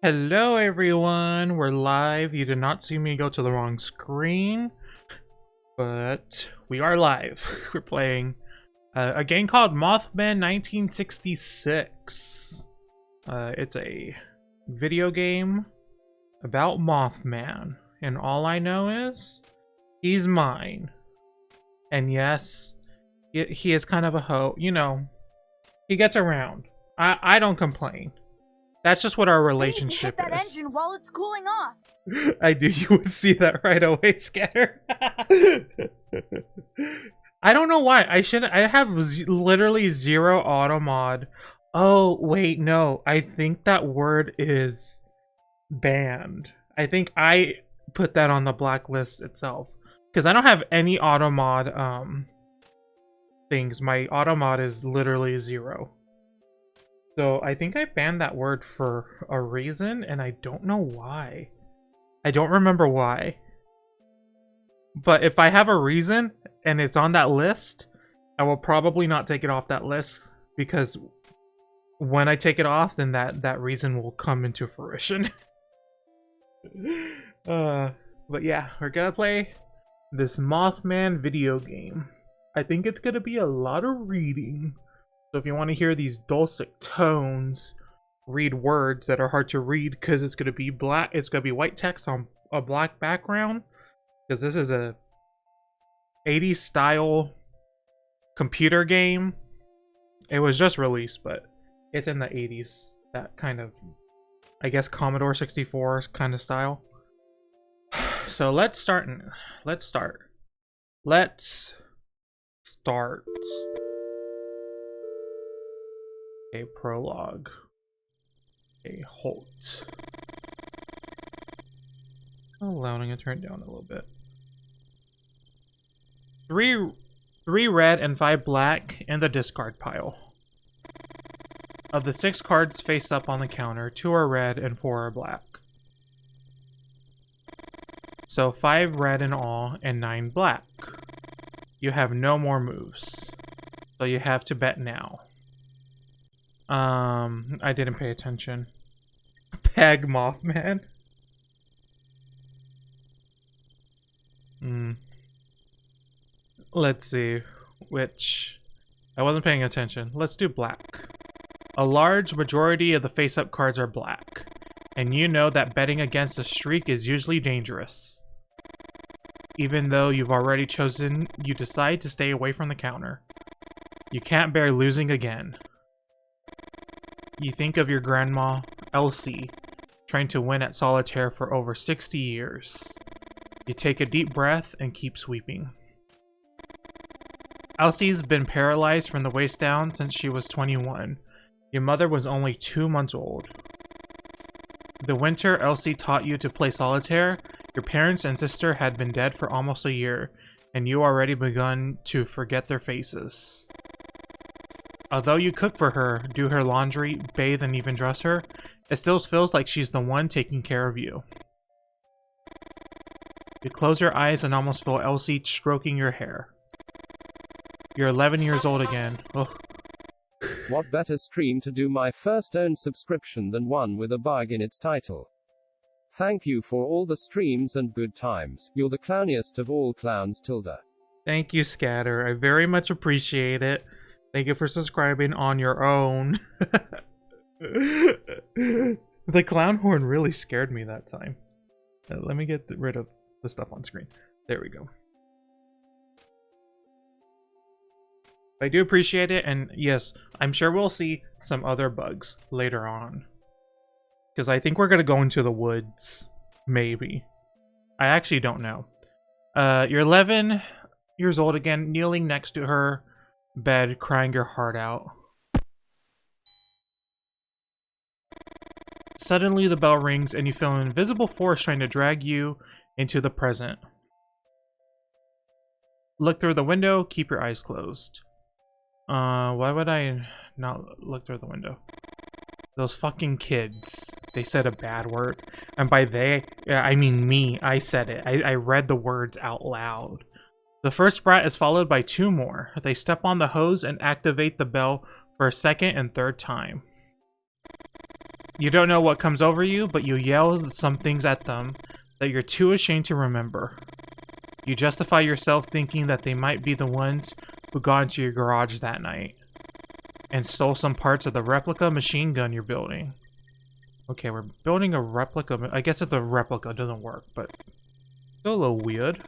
Hello everyone, we're live. You did not see me go to the wrong screen, but we are live. We're playing a game called Mothman 1966. It's a video game about Mothman, and all I know is he's mine. And yes, he is kind of a hoe. You know, he gets around. I don't complain. That's just what our relationship need to hit that is. engine while it's cooling off. I knew you would see that right away, Scatter. I don't know why. I have literally zero auto mod. Oh, wait, no. I think that word is banned. I think I put that on the blacklist itself. Because I don't have any auto mod things. My auto mod is literally zero. So I think I banned that word for a reason, and I don't know why. I don't remember why. But if I have a reason, and it's on that list, I will probably not take it off that list, because when I take it off, then that reason will come into fruition. But yeah, we're gonna play this Mothman video game. I think it's gonna be a lot of reading. So if you want to hear these dulcet tones, read words that are hard to read, because it's going to be black. It's going to be white text on a black background, because this is a 80s style computer game. It was just released, but it's in the 80s. That kind of, I guess, Commodore 64 kind of style. So let's start. Let's start. A prologue. A halt. Allowing it to turn down a little bit. Three red and 5 black in the discard pile. Of the 6 cards face up on the counter, 2 are red and 4 are black. So 5 red in all and 9 black. You have no more moves. So you have to bet now. I didn't pay attention. Peg Mothman. Let's see. Which... I wasn't paying attention. Let's do black. A large majority of the face-up cards are black. And you know that betting against a streak is usually dangerous. Even though you've already chosen, you decide to stay away from the counter. You can't bear losing again. You think of your grandma, Elsie, trying to win at solitaire for over 60 years. You take a deep breath and keep sweeping. Elsie's been paralyzed from the waist down since she was 21. Your mother was only 2 months old. The winter Elsie taught you to play solitaire, your parents and sister had been dead for almost a year, and you already begun to forget their faces. Although you cook for her, do her laundry, bathe, and even dress her, it still feels like she's the one taking care of you. You close your eyes and almost feel Elsie stroking your hair. You're 11 years old again. Ugh. What better stream to do my first own subscription than one with a bug in its title? Thank you for all the streams and good times. You're the clowniest of all clowns, Tilda. Thank you, Scatter. I very much appreciate it. Thank you for subscribing on your own. The clown horn really scared me that time. Let me get rid of the stuff on screen. There we go. I do appreciate it, and yes, I'm sure we'll see some other bugs later on. Because I think we're going to go into the woods. Maybe. I actually don't know. You're 11 years old again, kneeling next to her bed, crying your heart out. Suddenly the bell rings and you feel an invisible force trying to drag you into the present. Look through the window, keep your eyes closed. Why would I not look through the window? Those fucking kids. They said a bad word. And by they, I mean me. I said it. I read the words out loud. The first brat is followed by 2 more. They step on the hose and activate the bell for a second and third time. You don't know what comes over you, but you yell some things at them that you're too ashamed to remember. You justify yourself thinking that they might be the ones who got into your garage that night and stole some parts of the replica machine gun you're building. Okay, we're building a replica. I guess if the replica doesn't work, but still a little weird.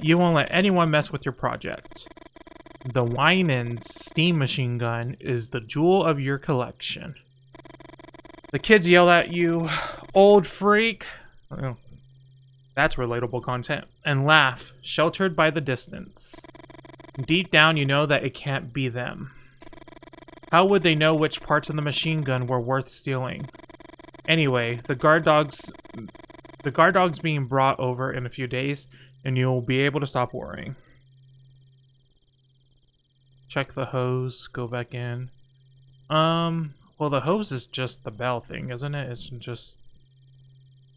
You won't let anyone mess with your project. The Winans steam machine gun is the jewel of your collection. The kids yell at you, old freak. Oh, that's relatable content. And laugh, sheltered by the distance. Deep down, you know that it can't be them. How would they know which parts of the machine gun were worth stealing? Anyway, the guard dog's being brought over in a few days, and you'll be able to stop worrying. Check the hose, go back in. Well, the hose is just the bell thing, isn't it? It's just...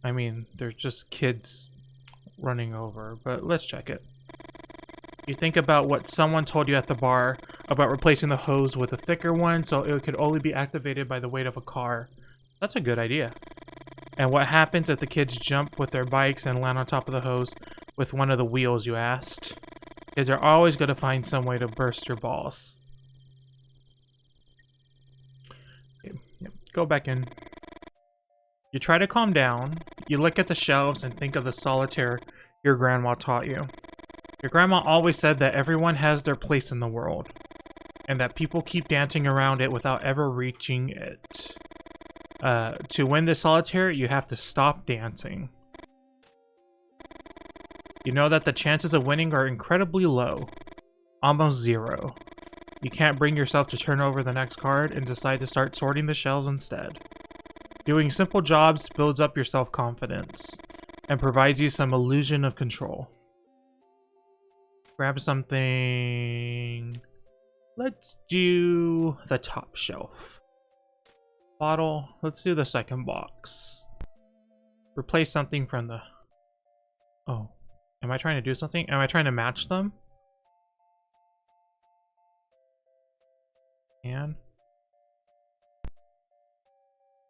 I mean, they're just kids running over, but let's check it. You think about what someone told you at the bar about replacing the hose with a thicker one so it could only be activated by the weight of a car. That's a good idea. And what happens if the kids jump with their bikes and land on top of the hose with one of the wheels, you asked? Kids are always going to find some way to burst your balls. Go back in. You try to calm down. You look at the shelves and think of the solitaire your grandma taught you. Your grandma always said that everyone has their place in the world, and that people keep dancing around it without ever reaching it. To win the solitaire, you have to stop dancing. You know that the chances of winning are incredibly low. Almost zero. You can't bring yourself to turn over the next card and decide to start sorting the shelves instead. Doing simple jobs builds up your self-confidence and provides you some illusion of control. Grab something. Let's do the top shelf. Bottle. Let's do the second box. Replace something from the... Oh. Am I trying to do something? Am I trying to match them? And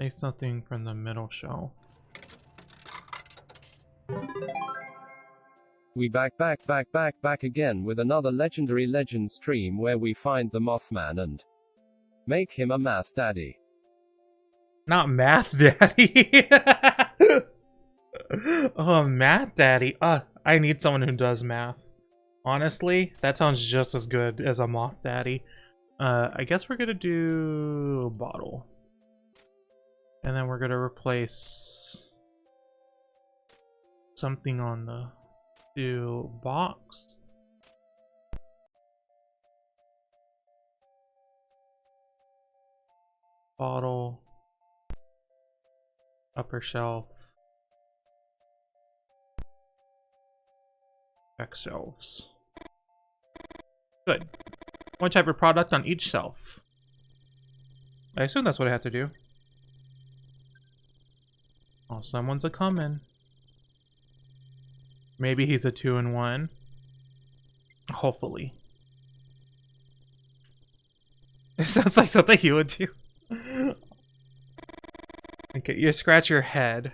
take something from the middle shelf. We back again with another legendary legend stream where we find the Mothman and make him a math daddy. Not math daddy. Oh, math daddy. I need someone who does math. Honestly, that sounds just as good as a moth daddy. I guess we're gonna do a bottle. And then we're gonna replace something on the box. Bottle. Upper shelf. Back shelves. Good. One type of product on each shelf. I assume that's what I have to do. Oh, someone's a-comin'. Maybe he's a 2-in-1. Hopefully. It sounds like something you would do. Okay, you scratch your head.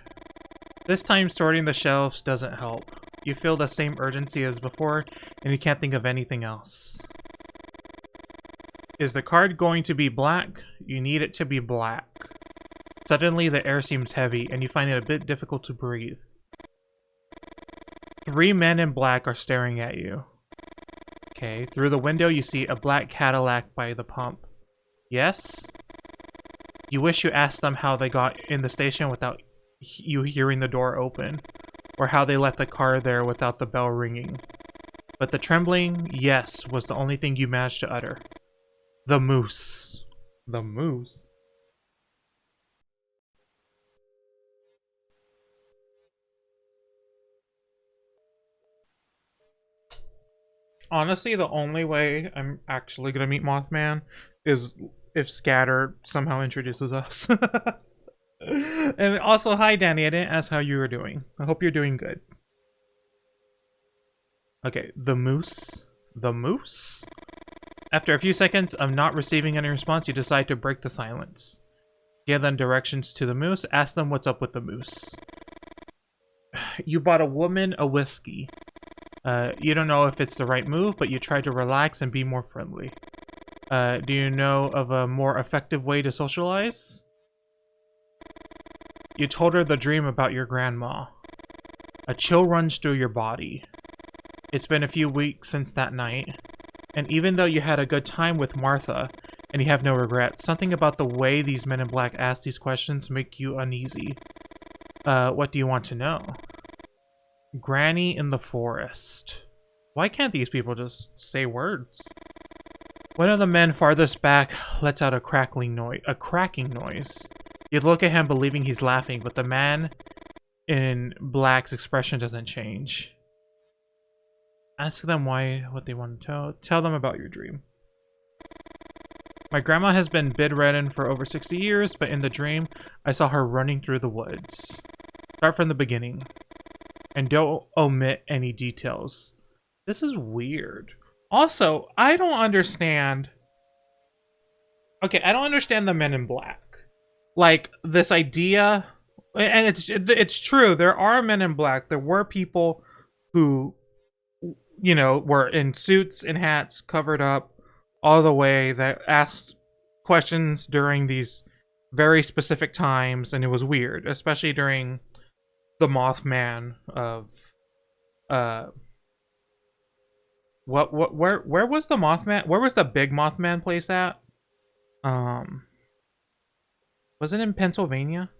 This time sorting the shelves doesn't help. You feel the same urgency as before, and you can't think of anything else. Is the card going to be black? You need it to be black. Suddenly, the air seems heavy, and you find it a bit difficult to breathe. 3 men in black are staring at you. Okay, through the window you see a black Cadillac by the pump. Yes? You wish you asked them how they got in the station without you hearing the door open, or how they left the car there without the bell ringing. But the trembling yes was the only thing you managed to utter. The moose. The moose? Honestly, the only way I'm actually gonna meet Mothman is if Scatter somehow introduces us. And also, hi Danny, I didn't ask how you were doing. I hope you're doing good. Okay, the moose. The moose? After a few seconds of not receiving any response, you decide to break the silence. Give them directions to the moose. Ask them what's up with the moose. You bought a woman a whiskey. You don't know if it's the right move, but you try to relax and be more friendly. Do you know of a more effective way to socialize? You told her the dream about your grandma. A chill runs through your body. It's been a few weeks since that night, and even though you had a good time with Martha, and you have no regrets, something about the way these men in black ask these questions make you uneasy. What do you want to know? Granny in the forest. Why can't these people just say words? One of the men farthest back lets out a cracking noise. You look at him believing he's laughing, but the man in black's expression doesn't change. Ask them what they want to tell them about your dream. My grandma has been bedridden for over 60 years, but in the dream, I saw her running through the woods. Start from the beginning. And don't omit any details. This is weird. Also, I don't understand... Okay, I don't understand the men in black. Like, this idea... And it's true, there are men in black. There were people who, you know, were in suits and hats, covered up all the way, that asked questions during these very specific times, and it was weird, especially during the Mothman of where was the Mothman? Where was the big Mothman place at? Was it in Pennsylvania?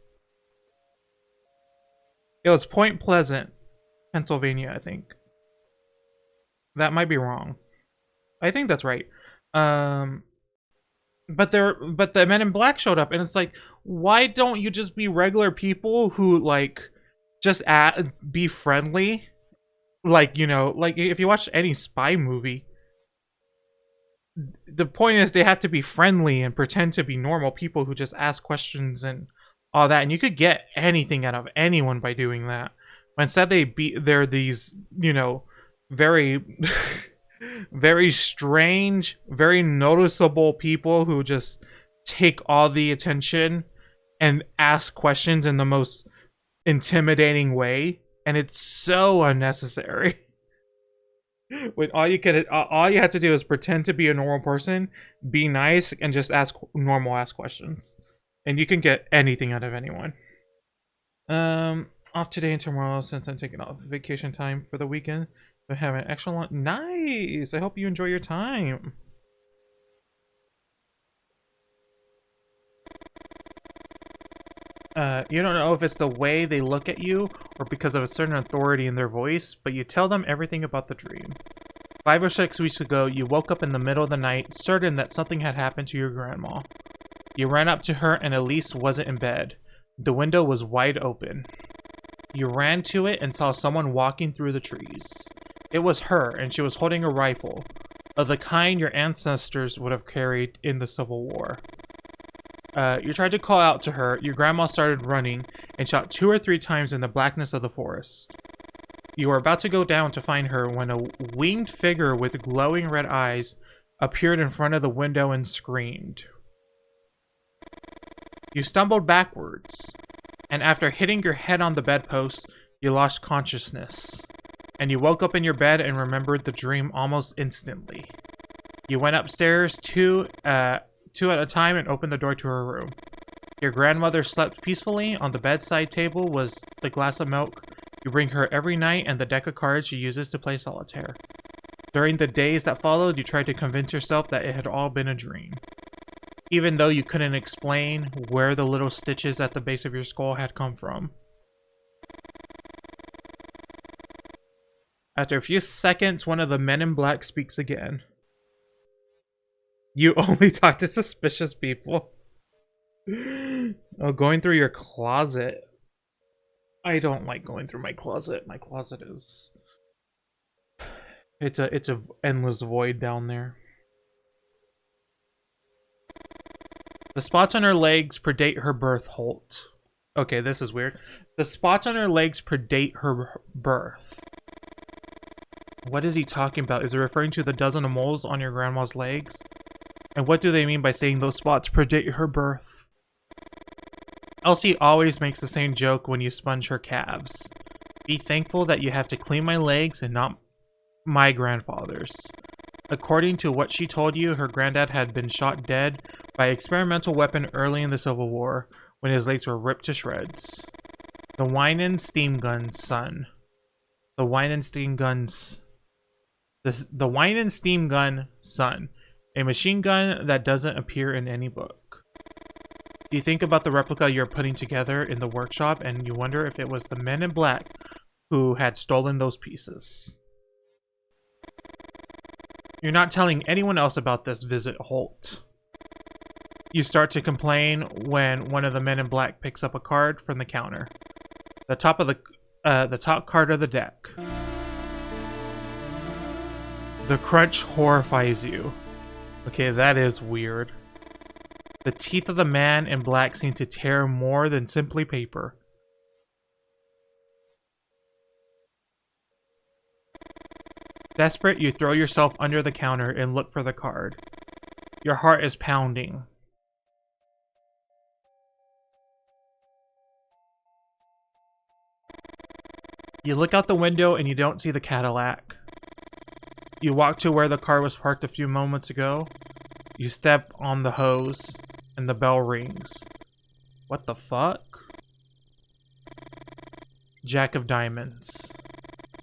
It was Point Pleasant, Pennsylvania, I think. That might be wrong. I think that's right. But the men in black showed up, and it's like, why don't you just be regular people who, like, just be friendly? Like, you know, like, if you watch any spy movie, the point is they have to be friendly and pretend to be normal people who just ask questions and all that, and you could get anything out of anyone by doing that. But instead they're these, you know, very very strange, very noticeable people who just take all the attention and ask questions in the most intimidating way, and it's so unnecessary. When all you have to do is pretend to be a normal person, be nice, and just ask questions, and you can get anything out of anyone. Off today and tomorrow since I'm taking off vacation time for the weekend. So have an extra long. Nice. I hope you enjoy your time. You don't know if it's the way they look at you or because of a certain authority in their voice, but you tell them everything about the dream. 5 or 6 weeks ago, you woke up in the middle of the night, certain that something had happened to your grandma. You ran up to her and Elise wasn't in bed. The window was wide open. You ran to it and saw someone walking through the trees. It was her, and she was holding a rifle, of the kind your ancestors would have carried in the Civil War. You tried to call out to her. Your grandma started running and shot 2 or 3 times in the blackness of the forest. You were about to go down to find her when a winged figure with glowing red eyes appeared in front of the window and screamed. You stumbled backwards, and after hitting your head on the bedpost, you lost consciousness. And you woke up in your bed and remembered the dream almost instantly. You went upstairs two at a time and opened the door to her room. Your grandmother slept peacefully. On the bedside table was the glass of milk you bring her every night and the deck of cards she uses to play solitaire. During the days that followed, you tried to convince yourself that it had all been a dream. Even though you couldn't explain where the little stitches at the base of your skull had come from. After a few seconds, one of the men in black speaks again. You only talk to suspicious people. Oh, going through your closet. I don't like going through my closet. My closet is... It's a endless void down there. The spots on her legs predate her birth, Holt. Okay, this is weird. The spots on her legs predate her birth. What is he talking about? Is it referring to the dozen of moles on your grandma's legs? And what do they mean by saying those spots predate her birth? Elsie always makes the same joke when you sponge her calves. Be thankful that you have to clean my legs and not my grandfather's. According to what she told you, her granddad had been shot dead by an experimental weapon early in the Civil War when his legs were ripped to shreds. The wine and steam gun son. The wine and steam guns. The wine and steam gun son. A machine gun that doesn't appear in any book. You think about the replica you're putting together in the workshop and you wonder if it was the men in black who had stolen those pieces. You're not telling anyone else about this visit, Holt. You start to complain when one of the men in black picks up a card from the counter. The top card of the deck. The crunch horrifies you. Okay, that is weird. The teeth of the man in black seem to tear more than simply paper. Desperate, you throw yourself under the counter and look for the card. Your heart is pounding. You look out the window and you don't see the Cadillac. You walk to where the car was parked a few moments ago. You step on the hose and the bell rings. What the fuck? Jack of diamonds.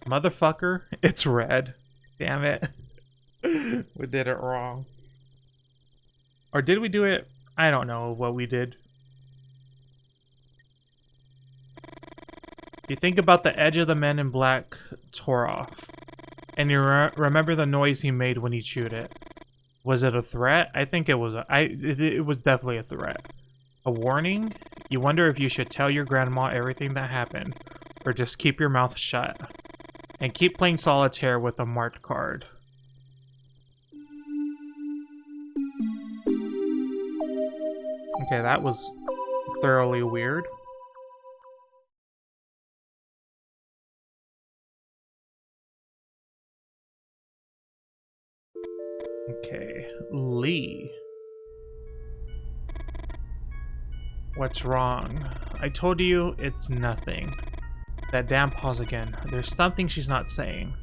Motherfucker, it's red. Damn it. We did it wrong. Or did we do it? I don't know what we did. You think about the edge of the men in black tore off. And you remember the noise he made when he chewed it. Was it a threat? I think it was it was definitely a threat. A warning? You wonder if you should tell your grandma everything that happened, or just keep your mouth shut. And keep playing solitaire with a marked card. Okay, that was thoroughly weird. Okay, Lee. What's wrong? I told you it's nothing. That damn pause again. There's something she's not saying.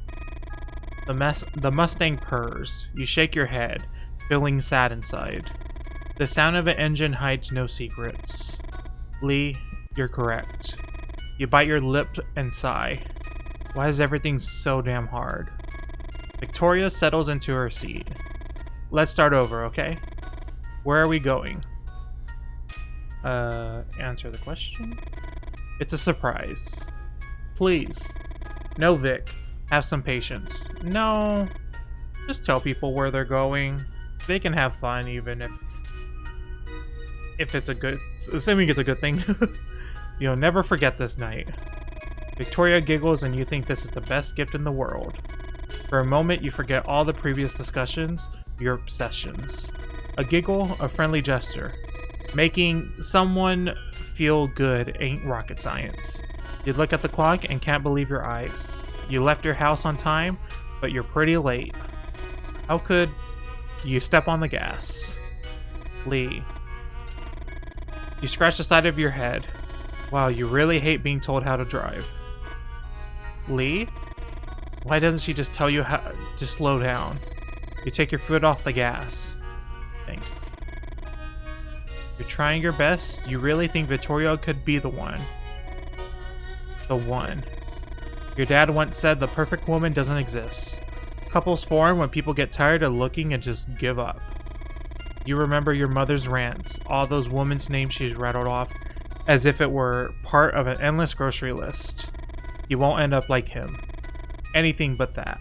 The Mustang purrs. You shake your head, feeling sad inside. The sound of an engine hides no secrets. Lee, you're correct. You bite your lip and sigh. Why is everything so damn hard? Victoria settles into her seat. Let's start over, okay? Where are we going? Answer the question. It's a surprise. Please. No, Vic. Have some patience. No. Just tell people where they're going. They can have fun even if it's a good... Assuming it's a good thing. You'll never forget this night. Victoria giggles and you think this is the best gift in the world. For a moment, you forget all the previous discussions, your obsessions. A giggle, a friendly gesture. Making someone feel good ain't rocket science. You look at the clock and can't believe your eyes. You left your house on time, but you're pretty late. How could you step on the gas? Lee. You scratch the side of your head. Wow, you really hate being told how to drive. Lee? Why doesn't she just tell you how to slow down? You take your foot off the gas. Thanks. You're trying your best. You really think Victoria could be the one. The one. Your dad once said the perfect woman doesn't exist. Couples form when people get tired of looking and just give up. You remember your mother's rants, all those women's names she's rattled off, as if it were part of an endless grocery list. You won't end up like him. Anything but that.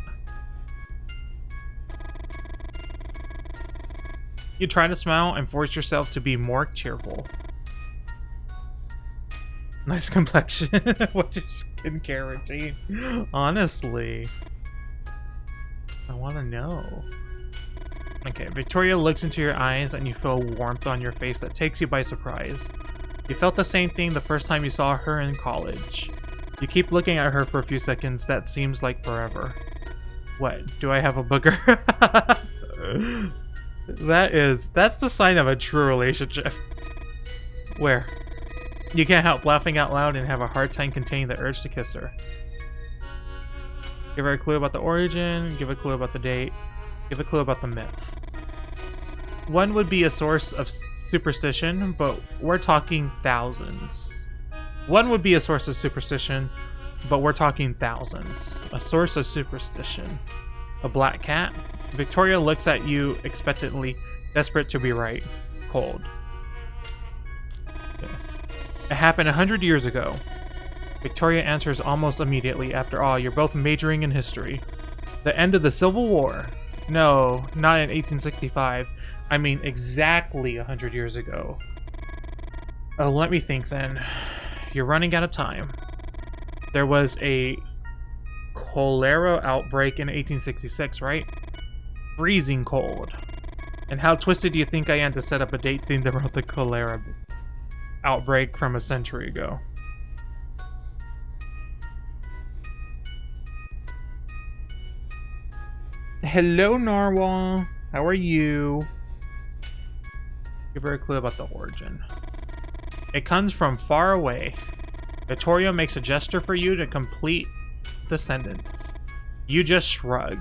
You try to smile and force yourself to be more cheerful. Nice complexion. What's your skincare routine? Honestly. I want to know. Okay, Victoria looks into your eyes and you feel warmth on your face that takes you by surprise. You felt the same thing the first time you saw her in college. You keep looking at her for a few seconds. That seems like forever. What? Do I have a booger? That's the sign of a true relationship. Where? You can't help laughing out loud and have a hard time containing the urge to kiss her. Give her a clue about the origin, give a clue about the date, give a clue about the myth. One would be a source of superstition, but we're talking thousands. One would be a source of superstition, but we're talking thousands. A source of superstition. A black cat? Victoria looks at you expectantly, desperate to be right. Cold. Okay. It happened 100 years ago. Victoria answers almost immediately. After all, you're both majoring in history. The end of the Civil War. No, not in 1865. I mean exactly 100 years ago. Oh, let me think then. You're running out of time. There was a cholera outbreak in 1866, right? Freezing cold. And how twisted do you think I am to set up a date themed around the cholera outbreak from a century ago? Hello, Narwhal. How are you? Give her a clue about the origin. It comes from far away. Victoria makes a gesture for you to complete the sentence. You just shrug.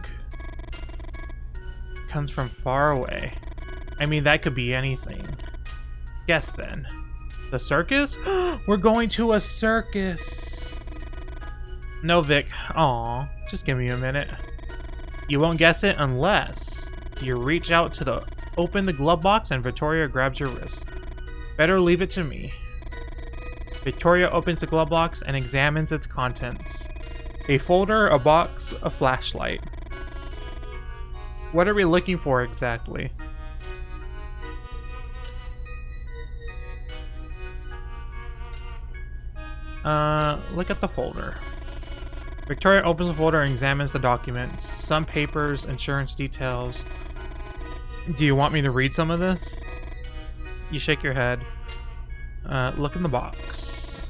It comes from far away. I mean, that could be anything. Guess then. The circus? We're going to a circus. No, Vic. Aw, just give me a minute. You won't guess it unless you reach out to open the glove box and Victoria grabs your wrist. Better leave it to me. Victoria opens the glove box and examines its contents. A folder, a box, a flashlight. What are we looking for exactly? Look at the folder. Victoria opens the folder and examines the documents. Some papers, insurance details. Do you want me to read some of this? You shake your head. Look in the box.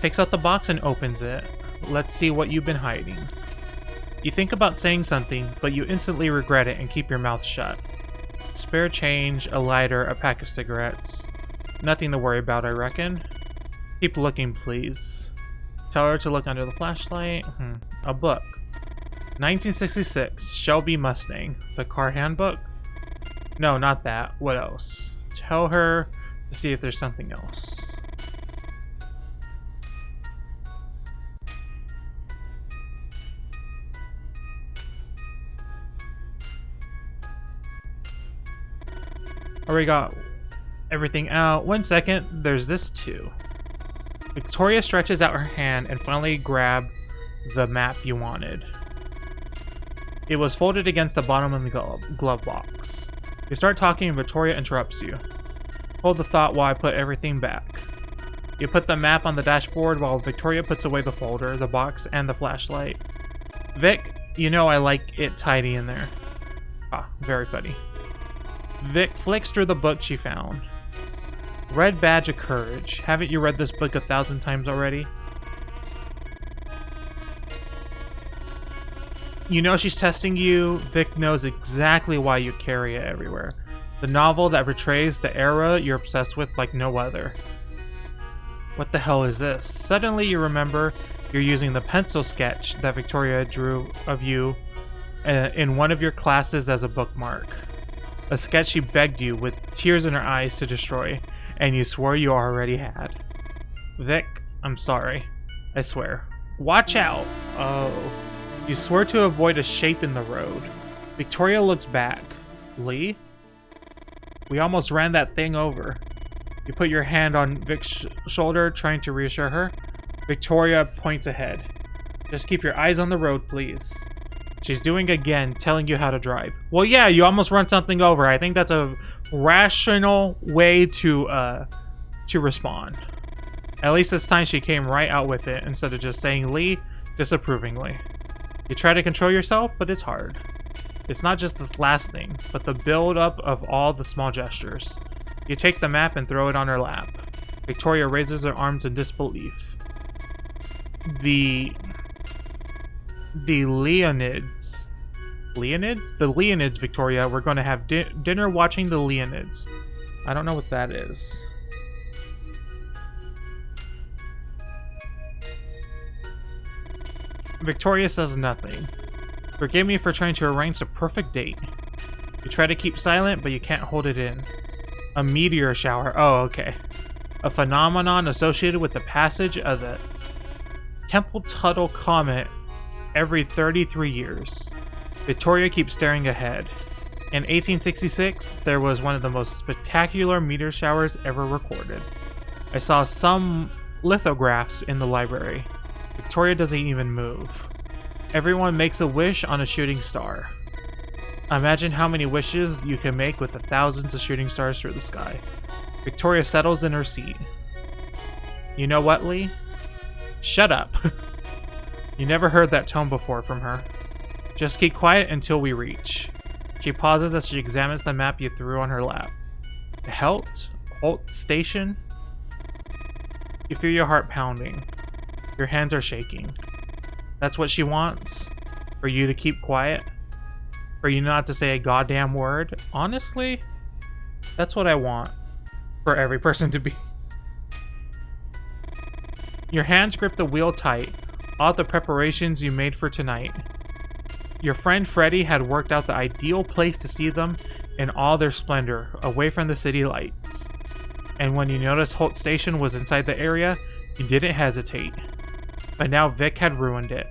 Takes out the box and opens it. Let's see what you've been hiding. You think about saying something, but you instantly regret it and keep your mouth shut. Spare change, a lighter, a pack of cigarettes. Nothing to worry about, I reckon. Keep looking, please. Tell her to look under the flashlight. A book. 1966, Shelby Mustang. The car handbook? No, not that. What else? Tell her to see if there's something else. Already got everything out. 1 second, there's this too. Victoria stretches out her hand and finally grabs the map you wanted. It was folded against the bottom of the glove box. You start talking and Victoria interrupts you. Hold the thought while I put everything back. You put the map on the dashboard while Victoria puts away the folder, the box, and the flashlight. Vic, you know I like it tidy in there. Ah, very funny. Vic flicks through the book she found. Red Badge of Courage. Haven't you read this book 1,000 times already? You know she's testing you. Vic knows exactly why you carry it everywhere. The novel that portrays the era you're obsessed with like no other. What the hell is this? Suddenly you remember you're using the pencil sketch that Victoria drew of you in one of your classes as a bookmark. A sketch she begged you with tears in her eyes to destroy, and you swore you already had. Vic, I'm sorry. I swear. Watch out! Oh. You swear to avoid a shape in the road. Victoria looks back. Lee? We almost ran that thing over. You put your hand on Vic's shoulder, trying to reassure her. Victoria points ahead. Just keep your eyes on the road, please. She's doing again, telling you how to drive. Well, yeah, you almost run something over. I think that's a rational way to respond. At least this time she came right out with it, instead of just saying Lee disapprovingly. You try to control yourself, but it's hard. It's not just this last thing, but the build-up of all the small gestures. You take the map and throw it on her lap. Victoria raises her arms in disbelief. The Leonids. Leonids? The Leonids, Victoria. We're going to have dinner watching the Leonids. I don't know what that is. Victoria says nothing. Forgive me for trying to arrange the perfect date. You try to keep silent, but you can't hold it in. A meteor shower. Oh, okay. A phenomenon associated with the passage of the Temple-Tuttle Comet every 33 years. Victoria keeps staring ahead. In 1866, there was one of the most spectacular meteor showers ever recorded. I saw some lithographs in the library. Victoria doesn't even move. Everyone makes a wish on a shooting star. Imagine how many wishes you can make with the thousands of shooting stars through the sky. Victoria settles in her seat. You know what, Lee? Shut up. You never heard that tone before from her. Just keep quiet until we reach. She pauses as she examines the map you threw on her lap. Holt Station? You feel your heart pounding. Your hands are shaking. That's what she wants? For you to keep quiet? For you not to say a goddamn word? Honestly, that's what I want. For every person to be. Your hands grip the wheel tight. All the preparations you made for tonight. Your friend Freddy had worked out the ideal place to see them in all their splendor, away from the city lights. And when you noticed Holt Station was inside the area, you didn't hesitate. But now Vic had ruined it.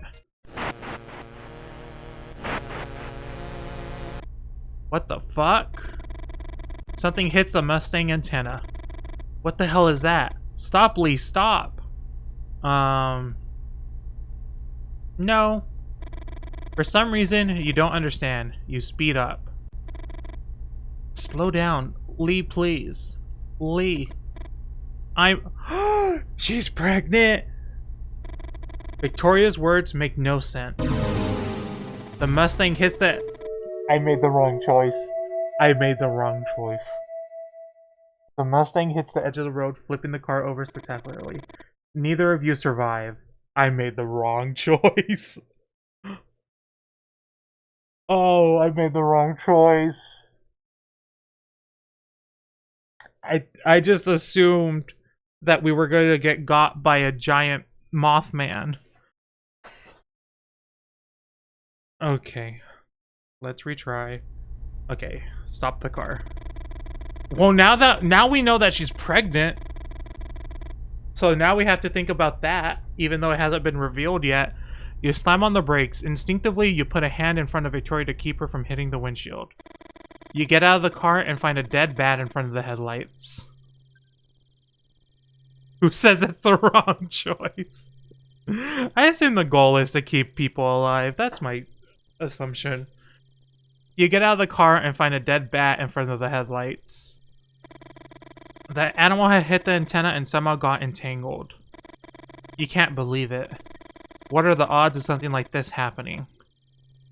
What the fuck? Something hits the Mustang antenna. What the hell is that? Stop, Lee, stop! No. For some reason, you don't understand. You speed up. Slow down. Lee, please. Lee. She's pregnant! Victoria's words make no sense. The Mustang hits the... I made the wrong choice. I made the wrong choice. The Mustang hits the edge of the road, flipping the car over spectacularly. Neither of you survive. I made the wrong choice. Oh, I made the wrong choice. I just assumed that we were going to get got by a giant mothman. Okay. Let's retry. Okay, stop the car. Well, now we know that she's pregnant. So now we have to think about that, even though it hasn't been revealed yet. You slam on the brakes. Instinctively, you put a hand in front of Victoria to keep her from hitting the windshield. You get out of the car and find a dead bat in front of the headlights. Who says that's the wrong choice? I assume the goal is to keep people alive. That's my assumption. You get out of the car and find a dead bat in front of the headlights. The animal had hit the antenna and somehow got entangled. You can't believe it. What are the odds of something like this happening?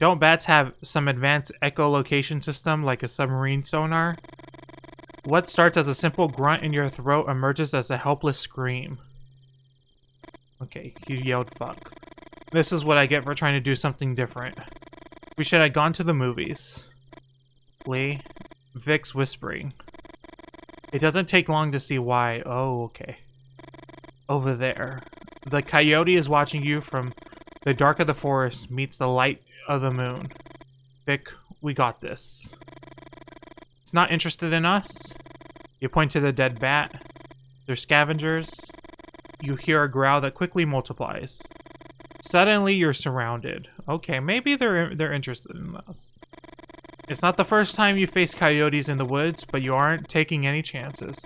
Don't bats have some advanced echolocation system like a submarine sonar? What starts as a simple grunt in your throat emerges as a helpless scream. Okay, he yelled fuck. This is what I get for trying to do something different. We should have gone to the movies. Lee, Vic's whispering. It doesn't take long to see why. Oh, okay. Over there. The coyote is watching you from the dark of the forest meets the light of the moon. Vic, we got this. It's not interested in us? You point to the dead bat. They're scavengers. You hear a growl that quickly multiplies. Suddenly, you're surrounded. Okay, maybe they're interested in us. It's not the first time you face coyotes in the woods, but you aren't taking any chances.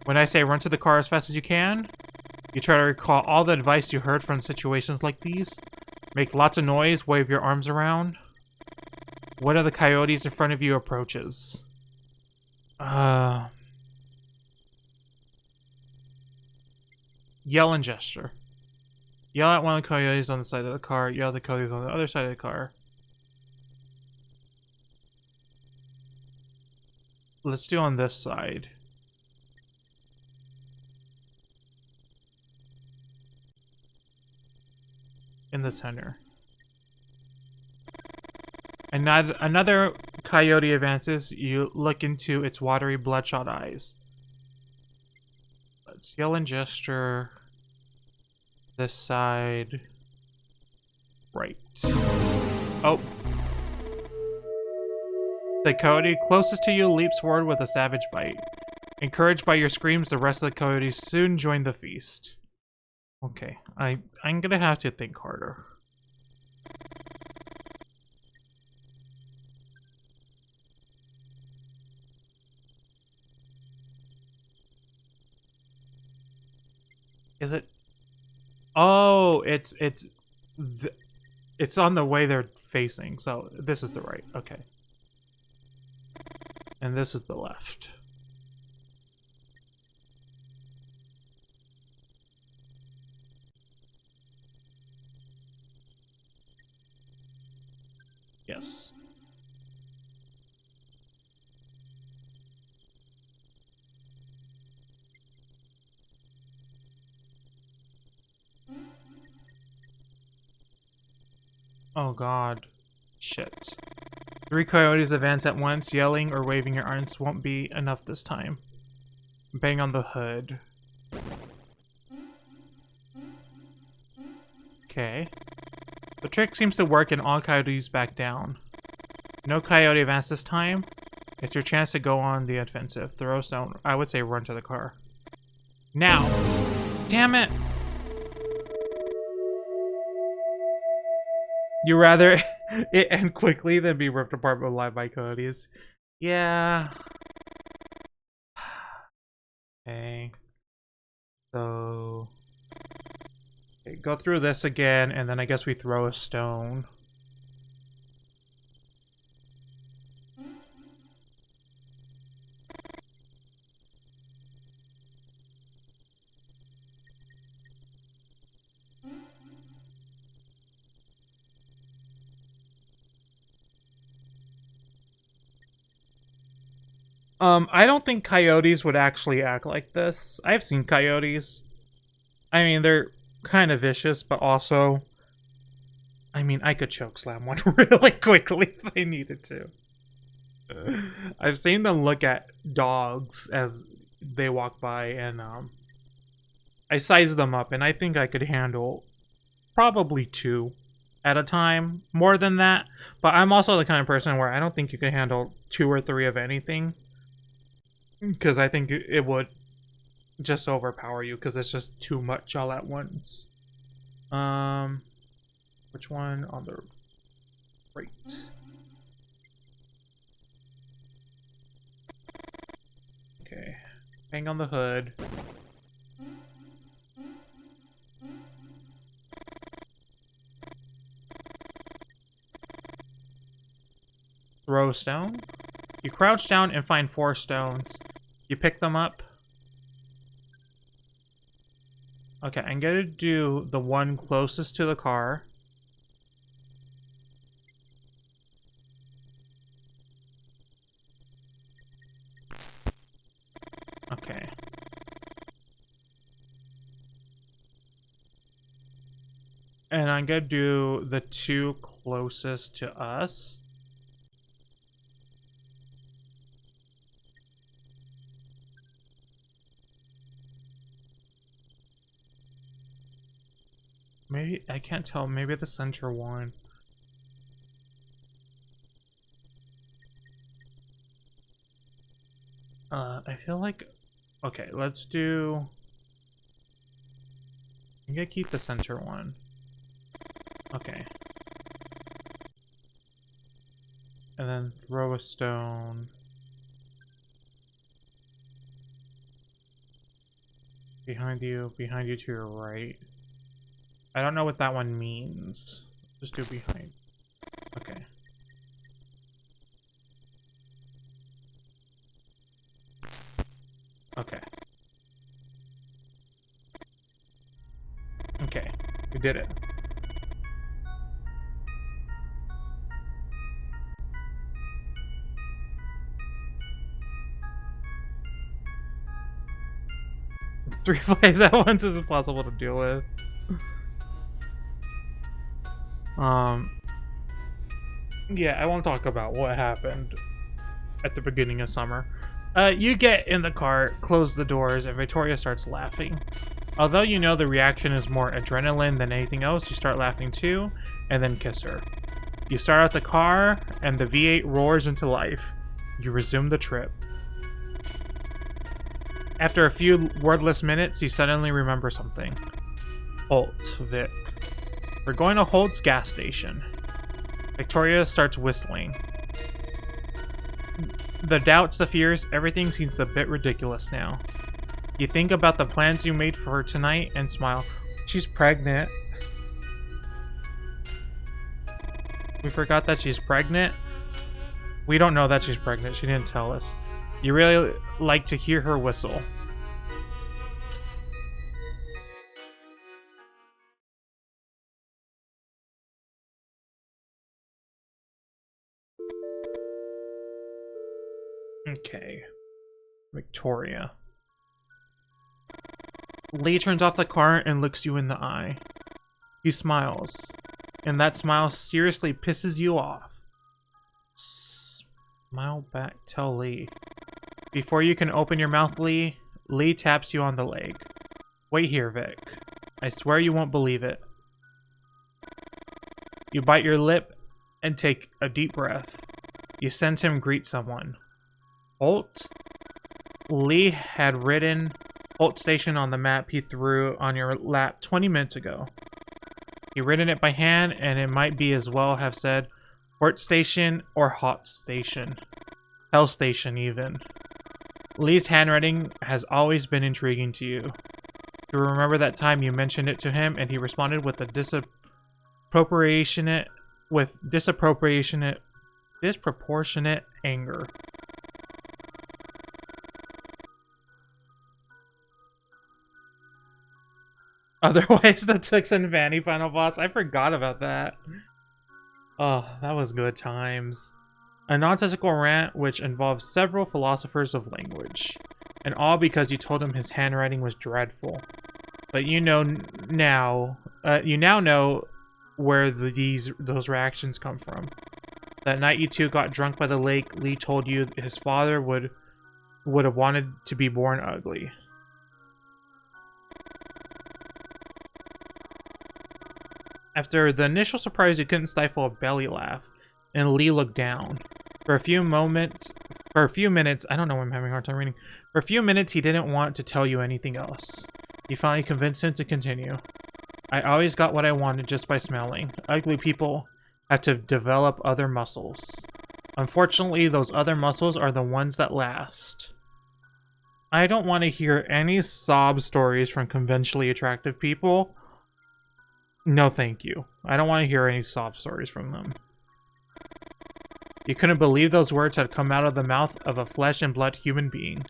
When I say run to the car as fast as you can, you try to recall all the advice you heard from situations like these. Make lots of noise, wave your arms around. One of the coyotes in front of you approaches. Yell and gesture. Yell at one of the coyotes on the side of the car. Yell at the coyotes on the other side of the car. Let's do on this side. In the center. And another coyote advances. You look into its watery, bloodshot eyes. Let's yell and gesture. This side. Right. Oh. The coyote closest to you leaps forward with a savage bite. Encouraged by your screams, the rest of the coyotes soon join the feast. Okay, I'm gonna have to think harder. Is it? Oh, it's on the way they're facing. So this is the right. Okay. And this is the left. Yes. Oh god. Shit. 3 coyotes advance at once, yelling or waving your arms won't be enough this time. Bang on the hood. Okay. The trick seems to work and all coyotes back down. No coyote advance this time. It's your chance to go on the offensive. Throw stone. I would say run to the car. Now! Damn it! You rather it end quickly than be ripped apart alive by coyotes? Yeah. Okay. So... okay, go through this again, and then I guess we throw a stone. I don't think coyotes would actually act like this. I've seen coyotes. I mean, they're kind of vicious, but also... I mean, I could chokeslam one really quickly if I needed to. I've seen them look at dogs as they walk by, and I size them up, and I think I could handle probably 2 at a time. More than that, but I'm also the kind of person where I don't think you can handle 2 or 3 of anything. Because I think it would just overpower you, because it's just too much all at once. Which one? On the right. Okay. Hang on the hood. Throw a stone. You crouch down and find 4 stones. You pick them up. Okay, I'm gonna do the one closest to the car. Okay. And I'm gonna do the 2 closest to us. Maybe, I can't tell, maybe the center one. I feel like, okay, let's do, I'm gonna keep the center one. Okay. And then throw a stone. Behind you to your right. I don't know what that one means. Just do behind. Okay. Okay. Okay. We did it. Three plays at once is impossible to deal with. Yeah, I won't talk about what happened at the beginning of summer. You get in the car, close the doors, and Victoria starts laughing. Although you know the reaction is more adrenaline than anything else, you start laughing too, and then kiss her. You start out the car, and the V8 roars into life. You resume the trip. After a few wordless minutes, you suddenly remember something. Holt, Vic. We're going to Holt's gas station. Victoria starts whistling. The doubts, the fears, everything seems a bit ridiculous now. You think about the plans you made for her tonight and smile. She's pregnant. We forgot that she's pregnant. We don't know that she's pregnant. She didn't tell us. You really like to hear her whistle. Okay. Victoria. Lee turns off the car and looks you in the eye. He smiles, and that smile seriously pisses you off. Smile back, tell Lee. Before you can open your mouth, Lee taps you on the leg. Wait here, Vic. I swear you won't believe it. You bite your lip and take a deep breath. You sense him greet someone. Holt? Lee had written Holt Station on the map he threw on your lap 20 minutes ago. He written it by hand, and it might be as well have said Hort Station or Hot Station. Hell Station, even. Lee's handwriting has always been intriguing to you. You remember that time you mentioned it to him, and he responded with a disproportionate anger. Otherwise, the Tux and Vanny final boss. I forgot about that. Oh, that was good times. A nonsensical rant which involves several philosophers of language. And all because you told him his handwriting was dreadful. But you now know where those reactions come from. That night you two got drunk by the lake, Lee told you his father would have wanted to be born ugly. After the initial surprise, you couldn't stifle a belly laugh, and Lee looked down. For a few minutes, I don't know why I'm having a hard time reading. For a few minutes, he didn't want to tell you anything else. You finally convinced him to continue. I always got what I wanted just by smelling. Ugly people have to develop other muscles. Unfortunately, those other muscles are the ones that last. I don't want to hear any sob stories from conventionally attractive people. No, thank you. I don't want to hear any sob stories from them. You couldn't believe those words had come out of the mouth of a flesh and blood human being.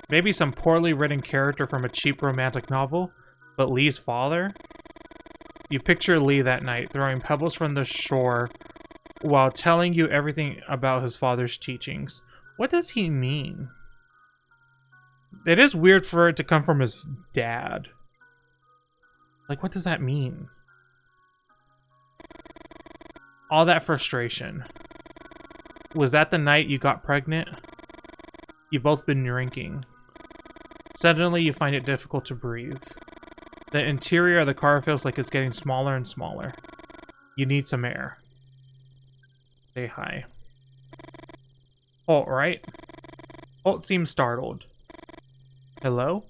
Maybe some poorly written character from a cheap romantic novel, but Lee's father? You picture Lee that night, throwing pebbles from the shore while telling you everything about his father's teachings. What does he mean? It is weird for it to come from his dad. Like, what does that mean? All that frustration. Was that the night you got pregnant? You've both been drinking. Suddenly, you find it difficult to breathe. The interior of the car feels like it's getting smaller and smaller. You need some air. Say hi. Holt, right? Holt seems startled. Hello?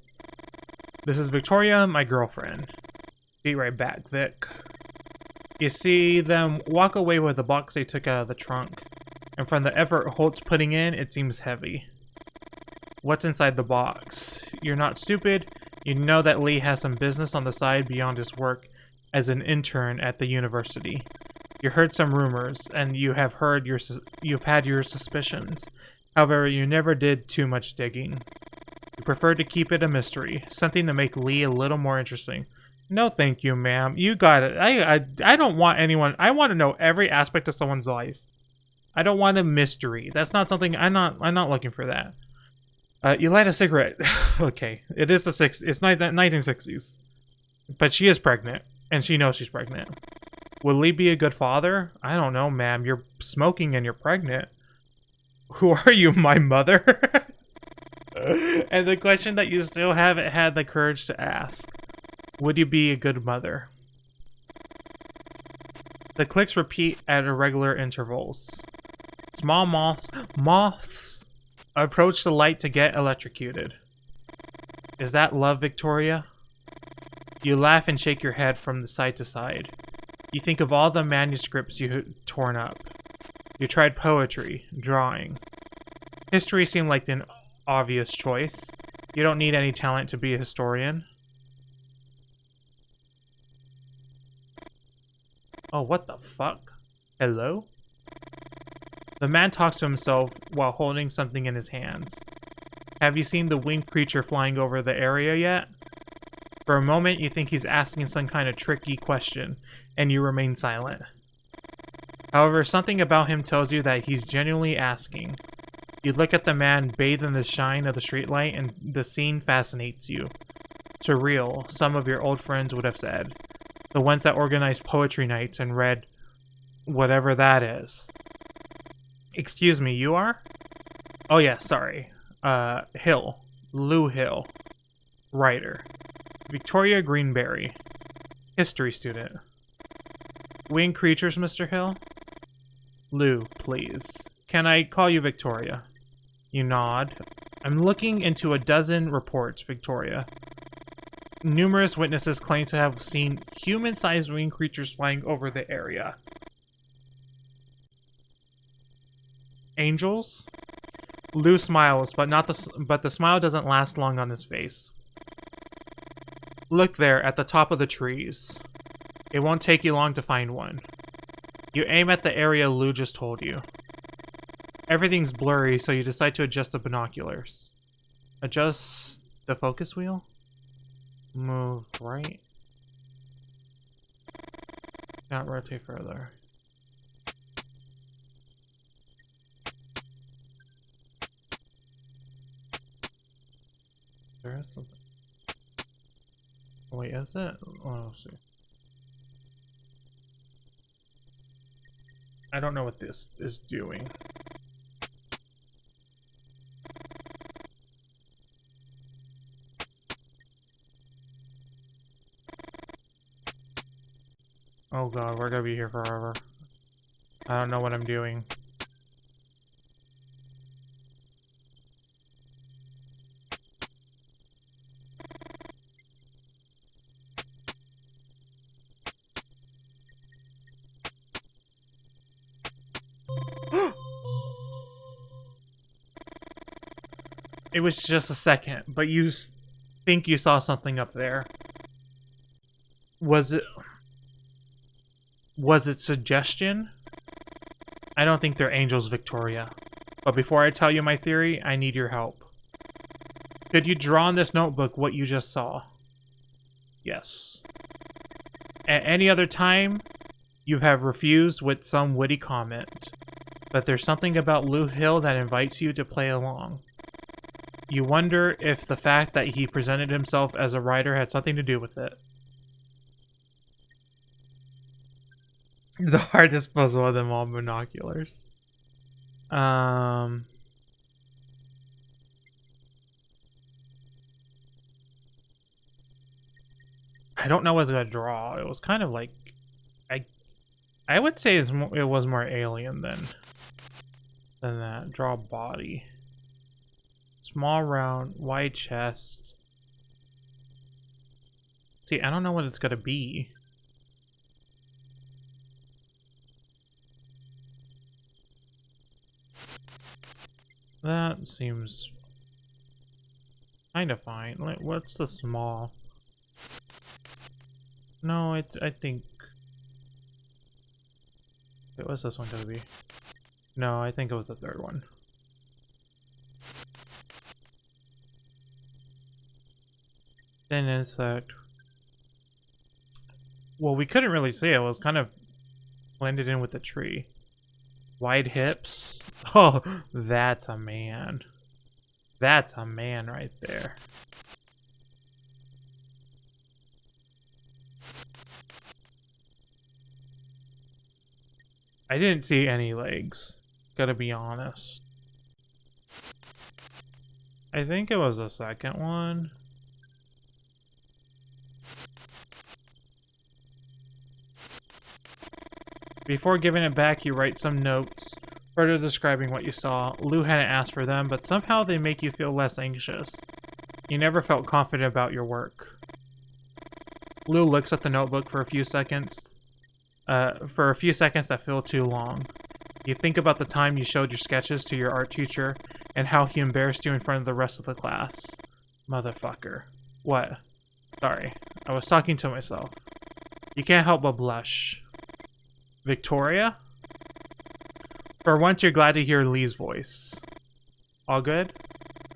This is Victoria, my girlfriend. Be right back, Vic. You see them walk away with the box they took out of the trunk. And from the effort Holt's putting in, it seems heavy. What's inside the box? You're not stupid. You know that Lee has some business on the side beyond his work as an intern at the university. You heard some rumors, and you've had your suspicions. However, you never did too much digging. You prefer to keep it a mystery, something to make Lee a little more interesting. No, thank you, ma'am. You got it. I don't want anyone. I want to know every aspect of someone's life. I don't want a mystery. That's not something. I'm not looking for that. You light a cigarette. Okay, it is the 1960s, but she is pregnant, and she knows she's pregnant. Will Lee be a good father? I don't know, ma'am. You're smoking and you're pregnant. Who are you, my mother? And the question that you still haven't had the courage to ask. Would you be a good mother? The clicks repeat at irregular intervals. Small moths approach the light to get electrocuted. Is that love, Victoria? You laugh and shake your head from side to side. You think of all the manuscripts you torn up. You tried poetry, drawing. History seemed like an obvious choice. You don't need any talent to be a historian. Oh, what the fuck? Hello? The man talks to himself while holding something in his hands. Have you seen the winged creature flying over the area yet? For a moment, you think he's asking some kind of tricky question, and you remain silent. However, something about him tells you that he's genuinely asking. You look at the man bathed in the shine of the streetlight, and the scene fascinates you. Surreal, some of your old friends would have said. The ones that organized poetry nights and read whatever that is. Excuse me, you are? Oh yeah, sorry. Hill. Lou Hill. Writer. Victoria Greenberry. History student. Winged creatures, Mr. Hill? Lou, please. Can I call you Victoria? You nod. I'm looking into a dozen reports, Victoria. Numerous witnesses claim to have seen human-sized winged creatures flying over the area. Angels? Lou smiles, but the smile doesn't last long on his face. Look there at the top of the trees. It won't take you long to find one. You aim at the area Lou just told you. Everything's blurry, so you decide to adjust the binoculars. Adjust the focus wheel? Move right. Not rotate further. There is something. Wait, is it? Oh, let's see. I don't know what this is doing. Oh god, we're gonna be here forever. I don't know what I'm doing. It was just a second, but you think you saw something up there. Was it suggestion? I don't think they're angels, Victoria. But before I tell you my theory, I need your help. Could you draw in this notebook what you just saw? Yes. At any other time, you have refused with some witty comment. But there's something about Lou Hill that invites you to play along. You wonder if the fact that he presented himself as a writer had something to do with it. The hardest puzzle of them all, binoculars. I don't know what I was gonna draw. It was kind of like, I would say it was more alien than that. Draw body. Small, round, wide chest. See, I don't know what it's gonna be. That seems kind of fine. Like, what's the small? No, I think... Wait, what's this one gonna be? No, I think it was the third one. Thin insect. Well, we couldn't really see it. It was kind of blended in with the tree. Wide hips. Oh, that's a man. That's a man right there. I didn't see any legs. Gotta be honest. I think it was the second one. Before giving it back, you write some notes, further describing what you saw. Lou hadn't asked for them, but somehow they make you feel less anxious. You never felt confident about your work. Lou looks at the notebook for a few seconds. That feel too long. You think about the time you showed your sketches to your art teacher and how he embarrassed you in front of the rest of the class. Motherfucker. What? Sorry, I was talking to myself. You can't help but blush. Victoria? For once, you're glad to hear Lee's voice. All good?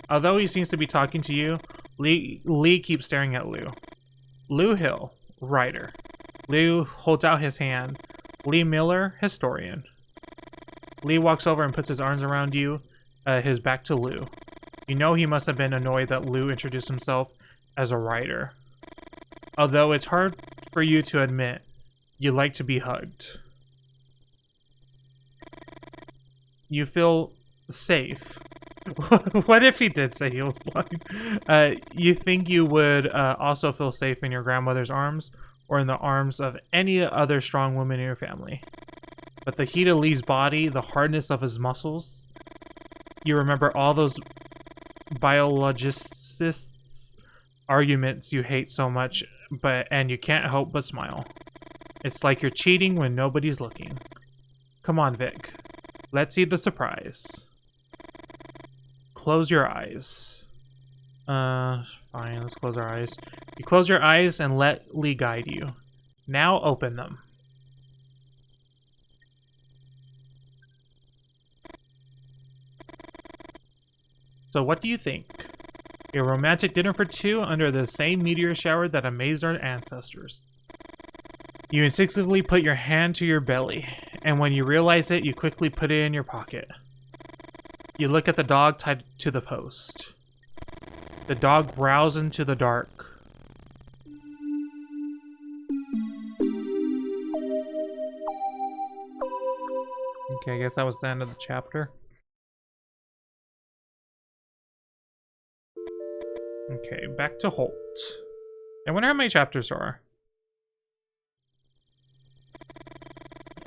Although he seems to be talking to you, Lee keeps staring at Lou. Lou Hill, writer. Lou holds out his hand. Lee Miller, historian. Lee walks over and puts his arms around you, his back to Lou. You know he must have been annoyed that Lou introduced himself as a writer. Although it's hard for you to admit, you like to be hugged. You feel safe. What if he did say he was blind? You think you would also feel safe in your grandmother's arms or in the arms of any other strong woman in your family. But the heat of Lee's body, the hardness of his muscles, you remember all those biologists' arguments you hate so much, and you can't help but smile. It's like you're cheating when nobody's looking. Come on, Vic. Let's see the surprise. Close your eyes. Fine, let's close our eyes. You close your eyes and let Lee guide you. Now open them. So what do you think? A romantic dinner for two under the same meteor shower that amazed our ancestors. You instinctively put your hand to your belly, and when you realize it, you quickly put it in your pocket. You look at the dog tied to the post. The dog growls into the dark. Okay, I guess that was the end of the chapter. Okay, back to Holt. I wonder how many chapters there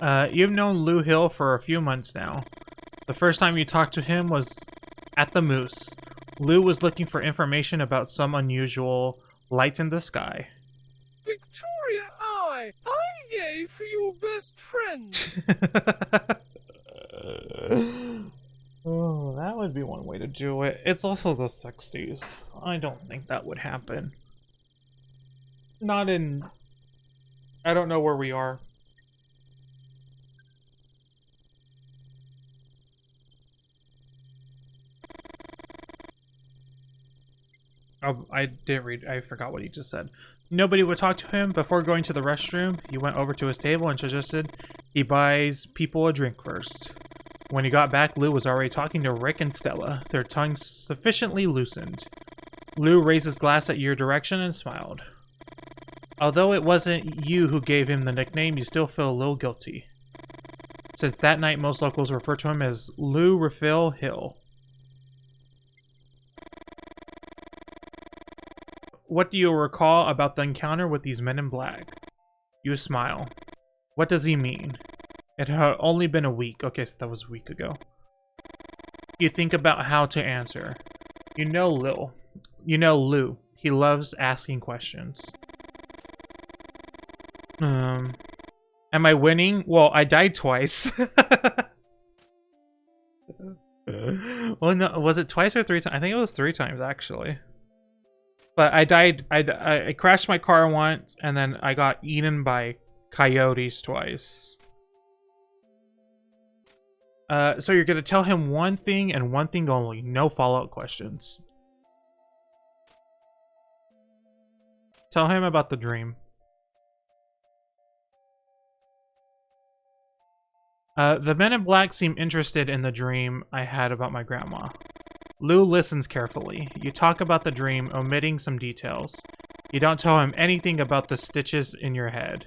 are. You've known Lou Hill for a few months now. The first time you talked to him was at the Moose. Lou was looking for information about some unusual lights in the sky. Victoria, I'm gay for your best friend. Oh, that would be one way to do it. It's also the 60s. I don't think that would happen. Not in... I don't know where we are. Oh, I didn't read. I forgot what he just said. Nobody would talk to him. Before going to the restroom, he went over to his table and suggested he buys people a drink first. When he got back, Lou was already talking to Rick and Stella, their tongues sufficiently loosened. Lou raised his glass at your direction and smiled. Although it wasn't you who gave him the nickname, you still feel a little guilty. Since that night, most locals refer to him as Lou Refill Hill. What do you recall about the encounter with these men in black? You smile. What does he mean? It had only been a week. Okay, so that was a week ago. You think about how to answer. You know Lou. He loves asking questions. Am I winning? Well, I died twice. Well, no, was it twice or 3 times? I think it was 3 times, actually. But I died. I crashed my car once, and then I got eaten by coyotes twice. So you're gonna tell him one thing and one thing only. No follow-up questions. Tell him about the dream. The men in black seem interested in the dream I had about my grandma. Lou listens carefully. You talk about the dream, omitting some details. You don't tell him anything about the stitches in your head.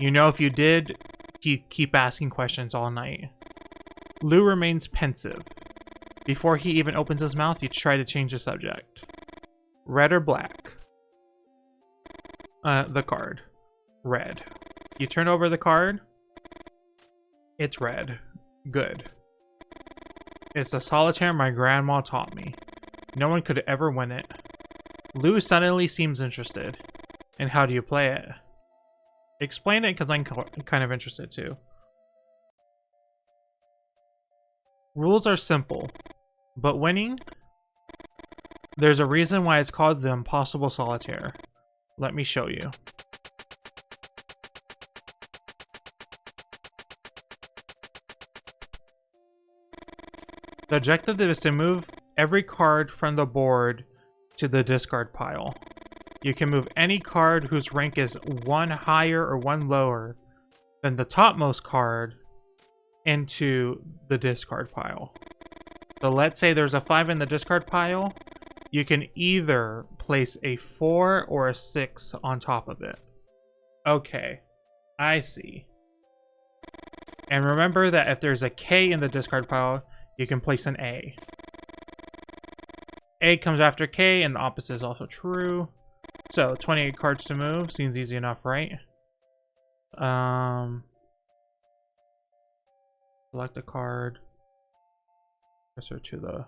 You know if you did, he'd keep asking questions all night. Lou remains pensive. Before he even opens his mouth, you try to change the subject. Red or black? The card. Red. You turn over the card. It's red. Good. It's a solitaire my grandma taught me. No one could ever win it. Lou suddenly seems interested. And how do you play it? Explain it, because I'm kind of interested too. Rules are simple, but winning? There's a reason why it's called the Impossible Solitaire. Let me show you. The objective is to move every card from the board to the discard pile. You can move any card whose rank is one higher or one lower than the topmost card into the discard pile. So let's say there's a 5 in the discard pile. You can either place a 4 or a 6 on top of it. Okay, I see. And remember that if there's a K in the discard pile, you can place an A. A comes after K, and the opposite is also true. So, 28 cards to move. Seems easy enough, right? Select a card. Cursor to the...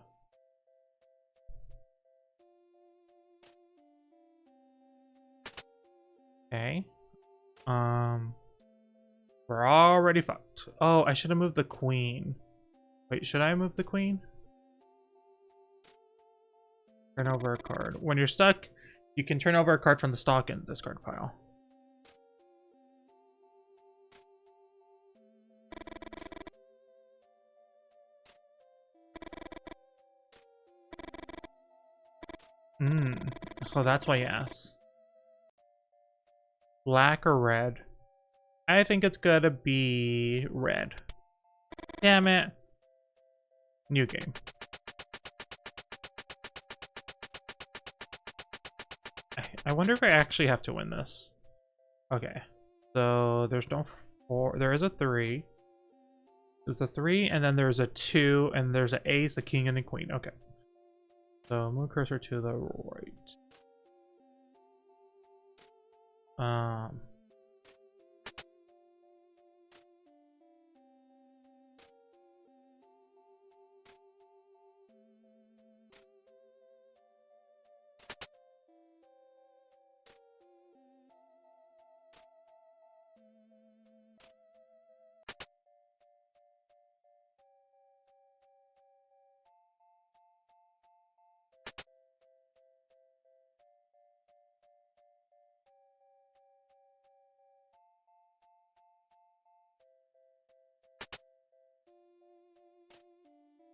Okay. We're already fucked. Oh, I should have moved the queen. Wait, should I move the queen? Turn over a card. When you're stuck, you can turn over a card from the stock in the discard pile. So that's why you asked. Black or red? I think it's gonna be red. Damn it. New game. I wonder if I actually have to win this. Okay. So there's no 4. There is a 3. There's a 3, and then there's a 2, and there's an ace, a king, and a queen. Okay. So move cursor to the right.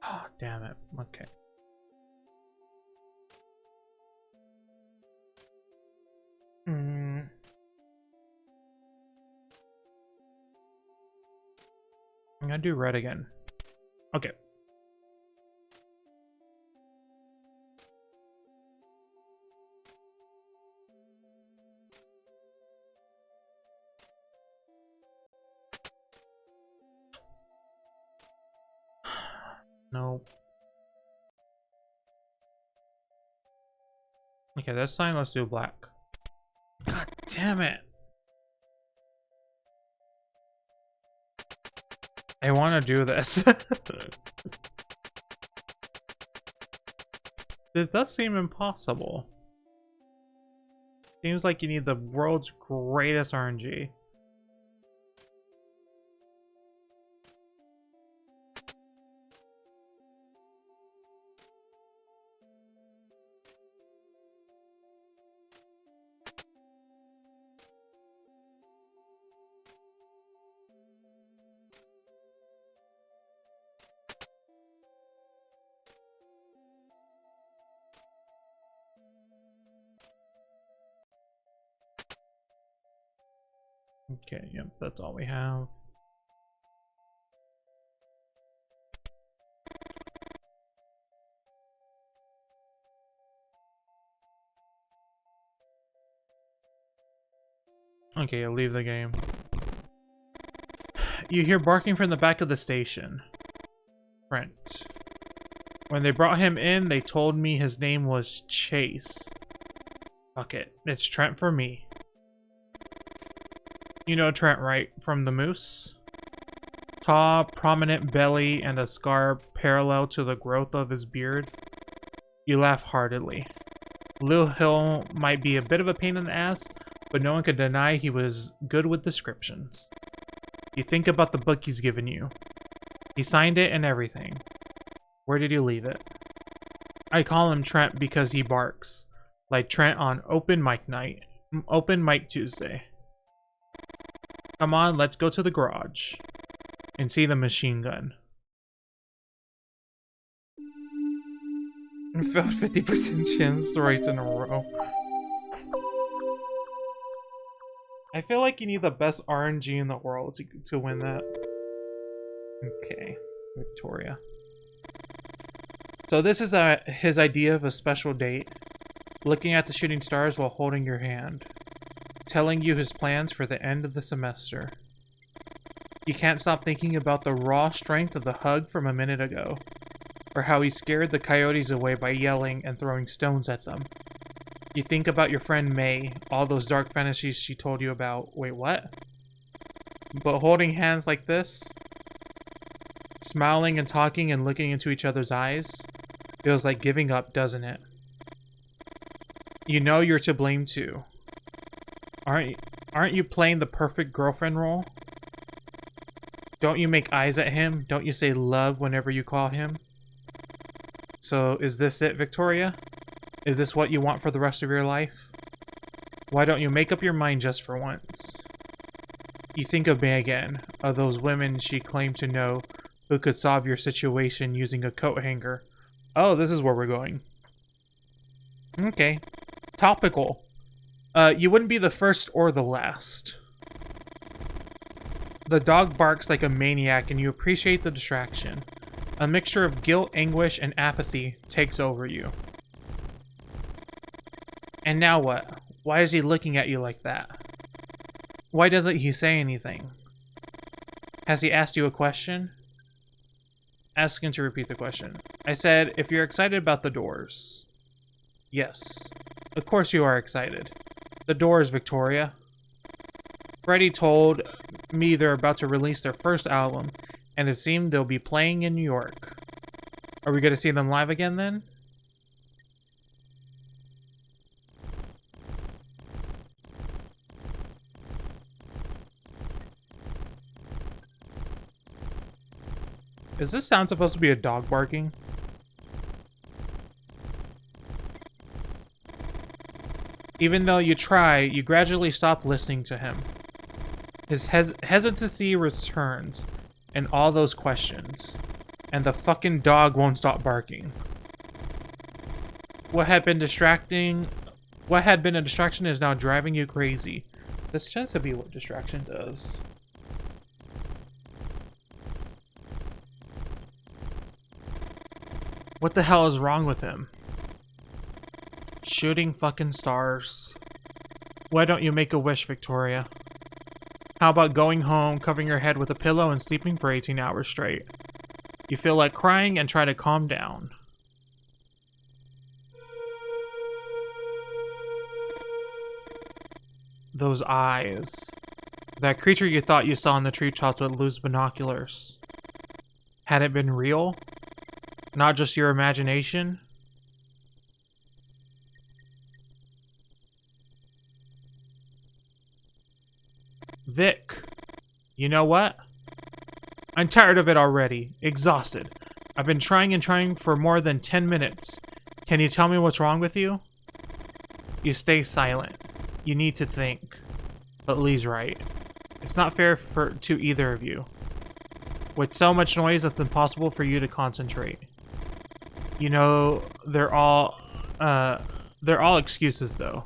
Oh, damn it. Okay. I'm gonna do red again. Okay. Nope. Okay, this time let's do black. God damn it. I want to do this. This does seem impossible. Seems like you need the world's greatest RNG. Okay, yep, that's all we have. Okay, I'll leave the game. You hear barking from the back of the station. Trent. When they brought him in, they told me his name was Chase. Fuck it. It's Trent for me. You know Trent, right? From the Moose? Tall, prominent belly and a scar parallel to the growth of his beard. You laugh heartedly. Lil Hill might be a bit of a pain in the ass, but no one could deny he was good with descriptions. You think about the book he's given you. He signed it and everything. Where did you leave it? I call him Trent because he barks. Like Trent on open mic night. Open mic Tuesday. Come on, let's go to the garage. And see the machine gun. I felt 50% chance twice in a row. I feel like you need the best RNG in the world to win that. Okay, Victoria. So this is his idea of a special date. Looking at the shooting stars while holding your hand. Telling you his plans for the end of the semester. You can't stop thinking about the raw strength of the hug from a minute ago. Or how he scared the coyotes away by yelling and throwing stones at them. You think about your friend May, all those dark fantasies she told you about. Wait, what? But holding hands like this, smiling and talking and looking into each other's eyes, feels like giving up, doesn't it? You know you're to blame too. Aren't you playing the perfect girlfriend role? Don't you make eyes at him? Don't you say love whenever you call him? So, is this it, Victoria? Is this what you want for the rest of your life? Why don't you make up your mind just for once? You think of May again, of those women she claimed to know who could solve your situation using a coat hanger. Oh, this is where we're going. Okay. Topical. You wouldn't be the first or the last. The dog barks like a maniac and you appreciate the distraction. A mixture of guilt, anguish, and apathy takes over you. And now what? Why is he looking at you like that? Why doesn't he say anything? Has he asked you a question? Ask him to repeat the question. I said, if you're excited about the Doors. Yes. Of course you are excited. The Doors, Victoria. Freddie told me they're about to release their first album, and it seemed they'll be playing in New York. Are we going to see them live again then? Is this sound supposed to be a dog barking? Even though you try, you gradually stop listening to him. His hesitancy returns, and all those questions. And the fucking dog won't stop barking. What had been a distraction is now driving you crazy. This tends to be what distraction does. What the hell is wrong with him? Shooting fucking stars. Why don't you make a wish, Victoria? How about going home, covering your head with a pillow, and sleeping for 18 hours straight? You feel like crying and try to calm down. Those eyes. That creature you thought you saw in the treetops with loose binoculars. Had it been real? Not just your imagination? Vic, you know what? I'm tired of it already. Exhausted. I've been trying and trying for more than 10 minutes. Can you tell me what's wrong with you? You stay silent. You need to think. But Lee's right. It's not fair to either of you. With so much noise, it's impossible for you to concentrate. You know, they're all excuses though.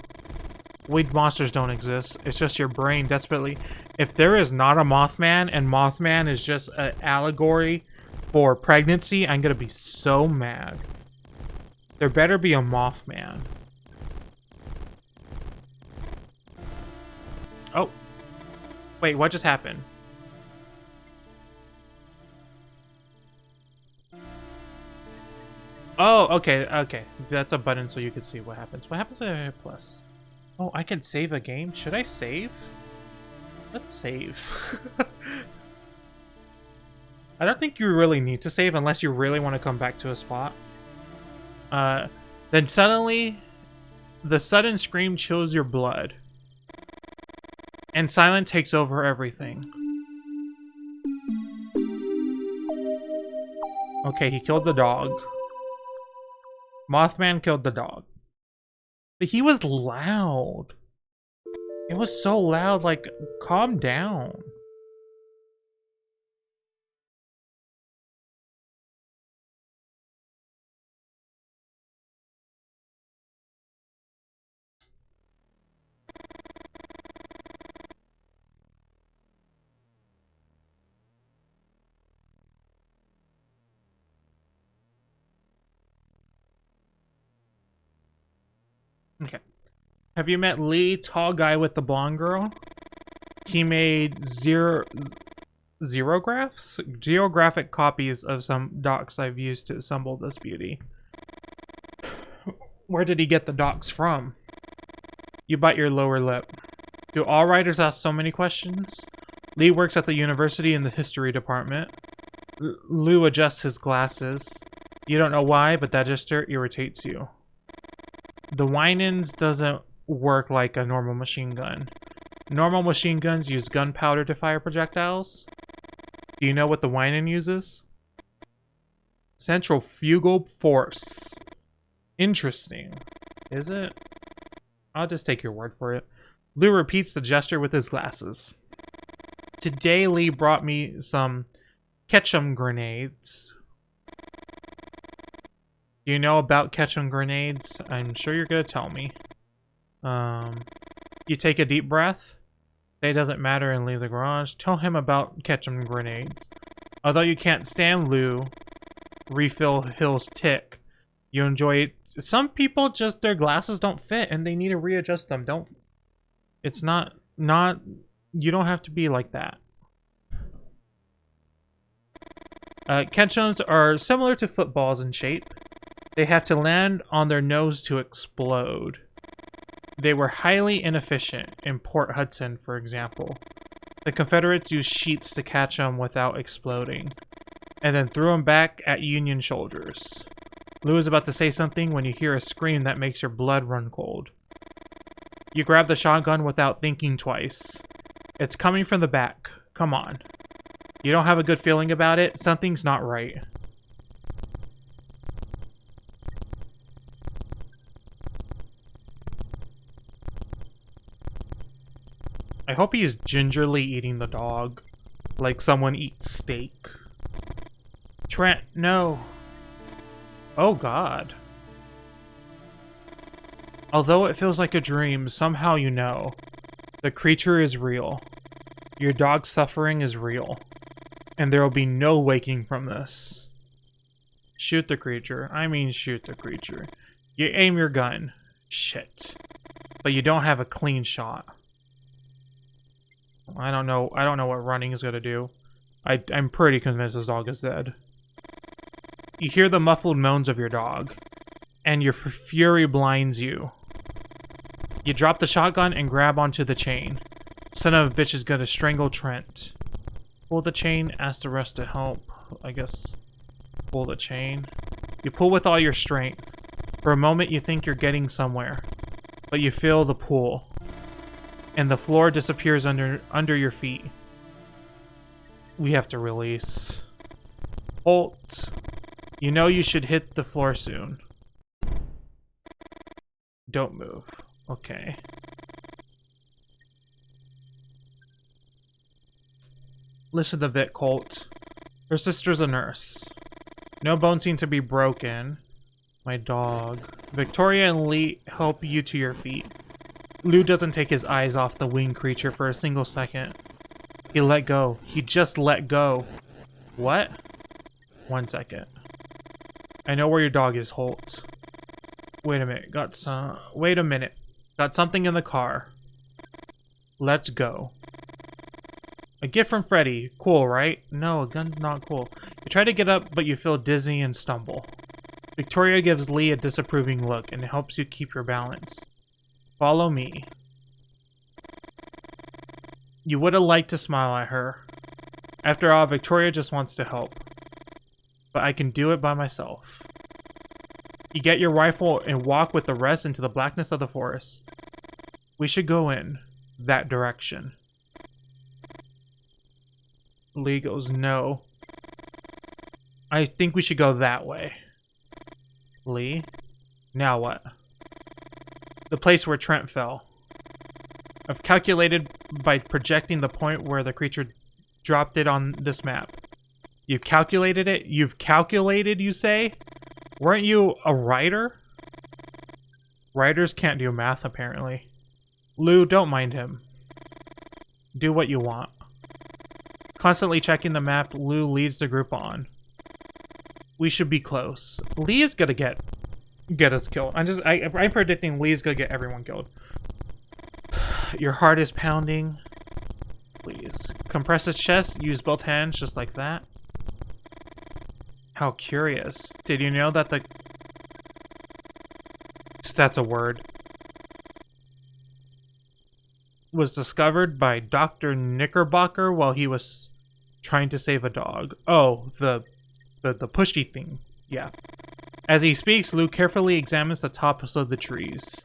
Weed monsters don't exist. It's just your brain desperately. If there is not a Mothman and Mothman is just an allegory for pregnancy, I'm gonna be so mad. There better be a Mothman. Oh. Wait, what just happened? Oh, okay. That's a button so you can see what happens. What happens when I hit plus? Oh, I can save a game? Should I save? Let's save. I don't think you really need to save unless you really want to come back to a spot. Then suddenly, the sudden scream chills your blood. And silence takes over everything. Okay, he killed the dog. Mothman killed the dog. But he was loud. It was so loud, like, calm down. Okay. Have you met Lee, tall guy with the blonde girl? He made geographic copies of some docs I've used to assemble this beauty. Where did he get the docs from? You bite your lower lip. Do all writers ask so many questions? Lee works at the university in the history department. Lou adjusts his glasses. You don't know why, but that gesture irritates you. The Winans doesn't work like a normal machine gun. Normal machine guns use gunpowder to fire projectiles. Do you know what the Winan uses? Centrifugal force. Interesting. Is it? I'll just take your word for it. Lou repeats the gesture with his glasses. Today, Lee brought me some ketchum grenades. Do you know about ketchum grenades? I'm sure you're gonna tell me. You take a deep breath. Say it doesn't matter and leave the garage. Tell him about ketchum grenades. Although you can't stand Lou, refill Hill's tick. You enjoy it. Some people just, their glasses don't fit and they need to readjust them. It's not, you don't have to be like that. Ketchums are similar to footballs in shape. They have to land on their nose to explode. They were highly inefficient in Port Hudson, for example. The Confederates used sheets to catch them without exploding, and then threw them back at Union soldiers. Lou is about to say something when you hear a scream that makes your blood run cold. You grab the shotgun without thinking twice. It's coming from the back. Come on. You don't have a good feeling about it? Something's not right. I hope he's gingerly eating the dog, like someone eats steak. Trent, no. Oh God. Although it feels like a dream, somehow you know. The creature is real. Your dog's suffering is real. And there will be no waking from this. Shoot the creature. I mean shoot the creature. You aim your gun. Shit. But you don't have a clean shot. I don't know what running is gonna do. I'm pretty convinced this dog is dead. You hear the muffled moans of your dog, and your fury blinds you. You drop the shotgun and grab onto the chain. Son of a bitch is gonna strangle Trent. Pull the chain, ask the rest to help. I guess pull the chain. You pull with all your strength. For a moment you think you're getting somewhere, but you feel the pull. And the floor disappears under your feet. We have to release. Halt. You know you should hit the floor soon. Don't move. Okay. Listen to Vic, Colt. Her sister's a nurse. No bones seem to be broken. My dog. Victoria and Lee help you to your feet. Lou doesn't take his eyes off the winged creature for a single second. He let go. He just let go. What? 1 second. I know where your dog is, Holt. Wait a minute. Wait a minute. Got something in the car. Let's go. A gift from Freddy. Cool, right? No, a gun's not cool. You try to get up, but you feel dizzy and stumble. Victoria gives Lee a disapproving look and helps you keep your balance. Follow me. You would have liked to smile at her. After all, Victoria just wants to help. But I can do it by myself. You get your rifle and walk with the rest into the blackness of the forest. We should go in that direction. Lee goes, no. I think we should go that way. Lee? Now what? The place where Trent fell. I've calculated by projecting the point where the creature dropped it on this map. You've calculated it? You've calculated, you say? Weren't you a writer? Writers can't do math, apparently. Lou, don't mind him. Do what you want. Constantly checking the map, Lou leads the group on. We should be close. Lee is gonna get us killed. I'm predicting Lee's gonna get everyone killed. Your heart is pounding. Please. Compress his chest, use both hands just like that. How curious. Did you know that that's a word. Was discovered by Dr. Knickerbocker while he was trying to save a dog. Oh, the pushy thing. Yeah. As he speaks, Lou carefully examines the tops of the trees.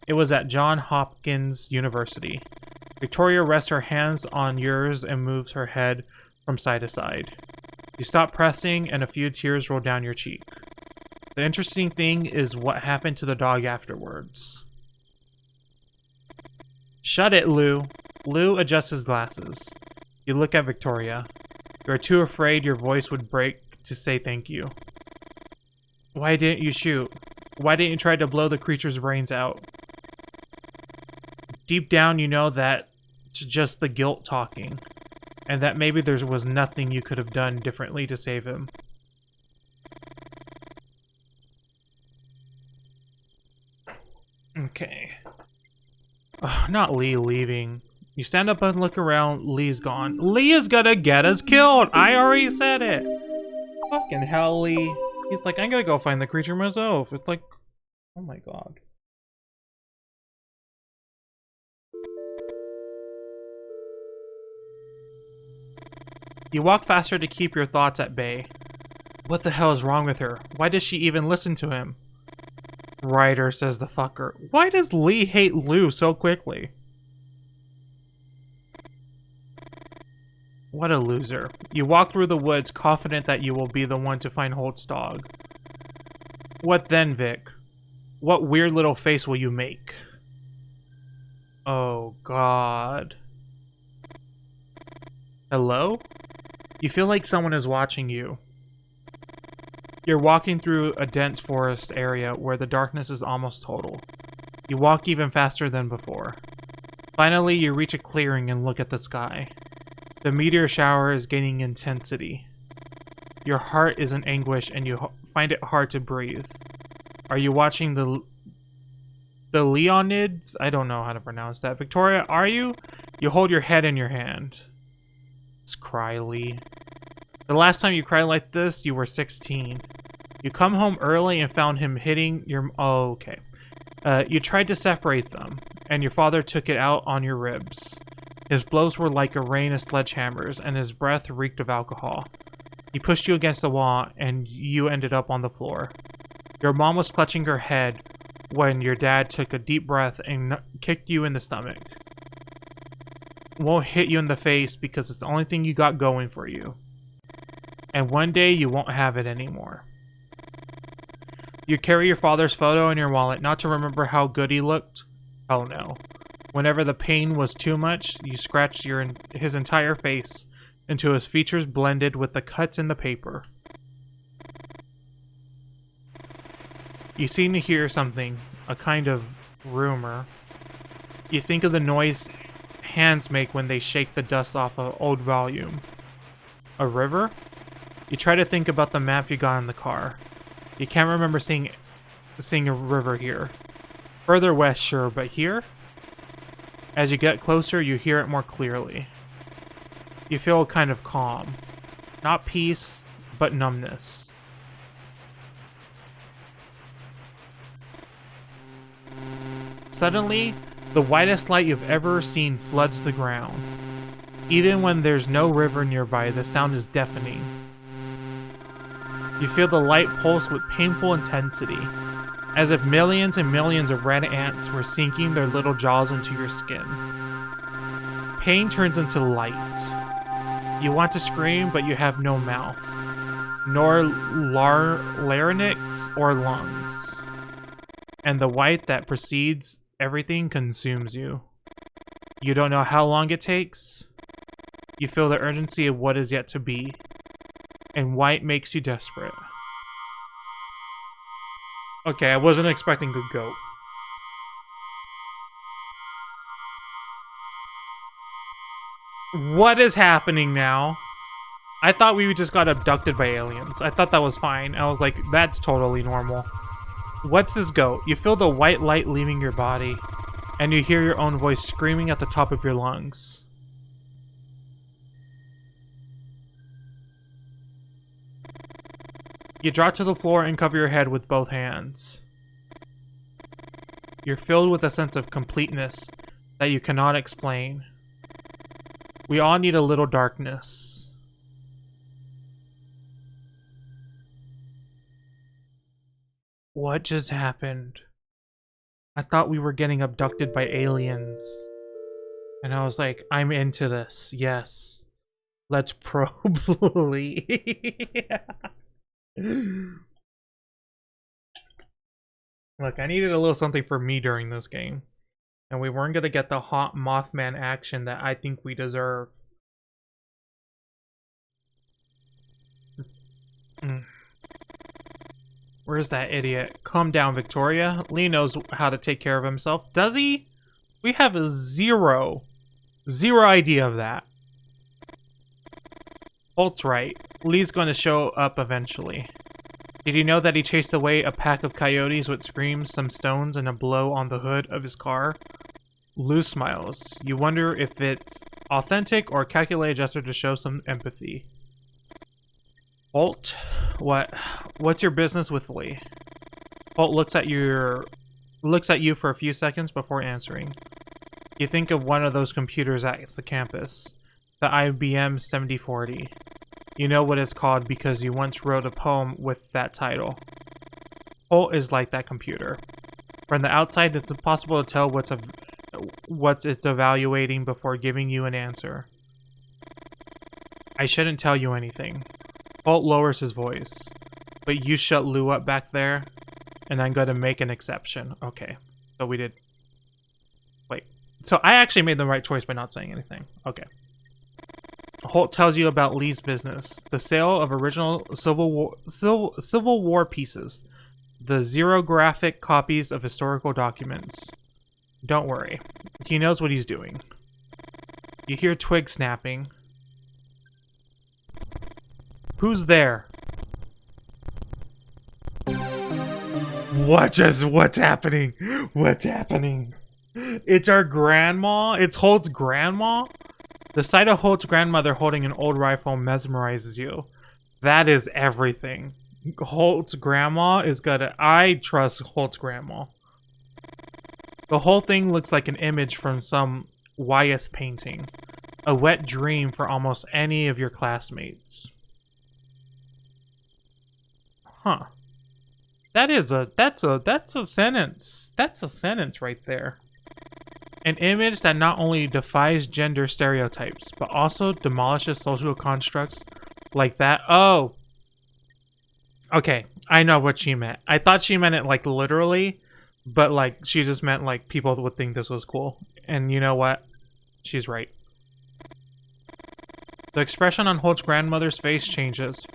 It was at Johns Hopkins University. Victoria rests her hands on yours and moves her head from side to side. You stop pressing and a few tears roll down your cheek. The interesting thing is what happened to the dog afterwards. Shut it, Lou. Lou adjusts his glasses. You look at Victoria. You are too afraid your voice would break to say thank you. Why didn't you shoot? Why didn't you try to blow the creature's brains out? Deep down, you know that it's just the guilt talking, and that maybe there was nothing you could have done differently to save him. Okay. Oh, not Lee leaving. You stand up and look around. Lee's gone. Lee is gonna get us killed! I already said it! Fucking hell, Lee. He's like, I'm gonna go find the creature myself. It's like, oh my god. You walk faster to keep your thoughts at bay. What the hell is wrong with her? Why does she even listen to him? Writer, says the fucker. Why does Lee hate Lou so quickly? What a loser. You walk through the woods confident that you will be the one to find Holt's dog. What then, Vic? What weird little face will you make? Oh, God. Hello? You feel like someone is watching you. You're walking through a dense forest area where the darkness is almost total. You walk even faster than before. Finally, you reach a clearing and look at the sky. The meteor shower is gaining intensity. Your heart is in anguish and you find it hard to breathe. Are you watching the Leonids? I don't know how to pronounce that. Victoria, are you? You hold your head in your hand. Let's cry, Lee. The last time you cried like this, you were 16. You come home early and found him hitting your... Oh, okay. You tried to separate them, and your father took it out on your ribs. His blows were like a rain of sledgehammers, and his breath reeked of alcohol. He pushed you against the wall, and you ended up on the floor. Your mom was clutching her head when your dad took a deep breath and kicked you in the stomach. Won't hit you in the face because it's the only thing you got going for you. And one day you won't have it anymore. You carry your father's photo in your wallet, not to remember how good he looked? Oh no. Whenever the pain was too much, you scratched his entire face until his features blended with the cuts in the paper. You seem to hear something, a kind of rumor. You think of the noise hands make when they shake the dust off an old volume. A river? You try to think about the map you got in the car. You can't remember seeing a river here. Further west, sure, but here? As you get closer, you hear it more clearly. You feel kind of calm. Not peace, but numbness. Suddenly, the whitest light you've ever seen floods the ground. Even when there's no river nearby, the sound is deafening. You feel the light pulse with painful intensity, as if millions and millions of red ants were sinking their little jaws into your skin. Pain turns into light. You want to scream, but you have no mouth, nor larynx or lungs. And the white that precedes everything consumes you. You don't know how long it takes. You feel the urgency of what is yet to be, and white makes you desperate. Okay, I wasn't expecting a goat. What is happening now? I thought we just got abducted by aliens. I thought that was fine. I was like, that's totally normal. What's this goat? You feel the white light leaving your body, and you hear your own voice screaming at the top of your lungs. You drop to the floor and cover your head with both hands. You're filled with a sense of completeness that you cannot explain. We all need a little darkness. What just happened? I thought we were getting abducted by aliens. And I was like, I'm into this. Yes. Let's probably. Look, I needed a little something for me during this game. And we weren't going to get the hot Mothman action that I think we deserve. Where's that idiot? Calm down, Victoria. Lee knows how to take care of himself. Does he? We have a zero idea of that. Holt's right. Lee's going to show up eventually. Did you know that he chased away a pack of coyotes with screams, some stones, and a blow on the hood of his car? Lou smiles. You wonder if it's authentic or a calculated gesture to show some empathy. Holt, what's your business with Lee? Holt looks at you for a few seconds before answering. You think of one of those computers at the campus, the IBM 7040. You know what it's called because you once wrote a poem with that title. Holt is like that computer. From the outside, it's impossible to tell what's it's evaluating before giving you an answer. I shouldn't tell you anything. Holt lowers his voice. But you shut Lou up back there, and I'm going to make an exception. Okay, so we did... Wait. So I actually made the right choice by not saying anything. Okay. Holt tells you about Lee's business. The sale of original Civil War pieces. The xerographic copies of historical documents. Don't worry. He knows what he's doing. You hear twigs snapping. Who's there? What's happening? What's happening? It's our grandma? It's Holt's grandma? The sight of Holt's grandmother holding an old rifle mesmerizes you. That is everything. Holt's grandma is gonna... I trust Holt's grandma. The whole thing looks like an image from some Wyeth painting. A wet dream for almost any of your classmates. Huh. That's a sentence. That's a sentence right there. An image that not only defies gender stereotypes, but also demolishes social constructs like that. Oh! Okay, I know what she meant. I thought she meant it like literally, but like she just meant like people would think this was cool. And you know what? She's right. The expression on Holt's grandmother's face changes.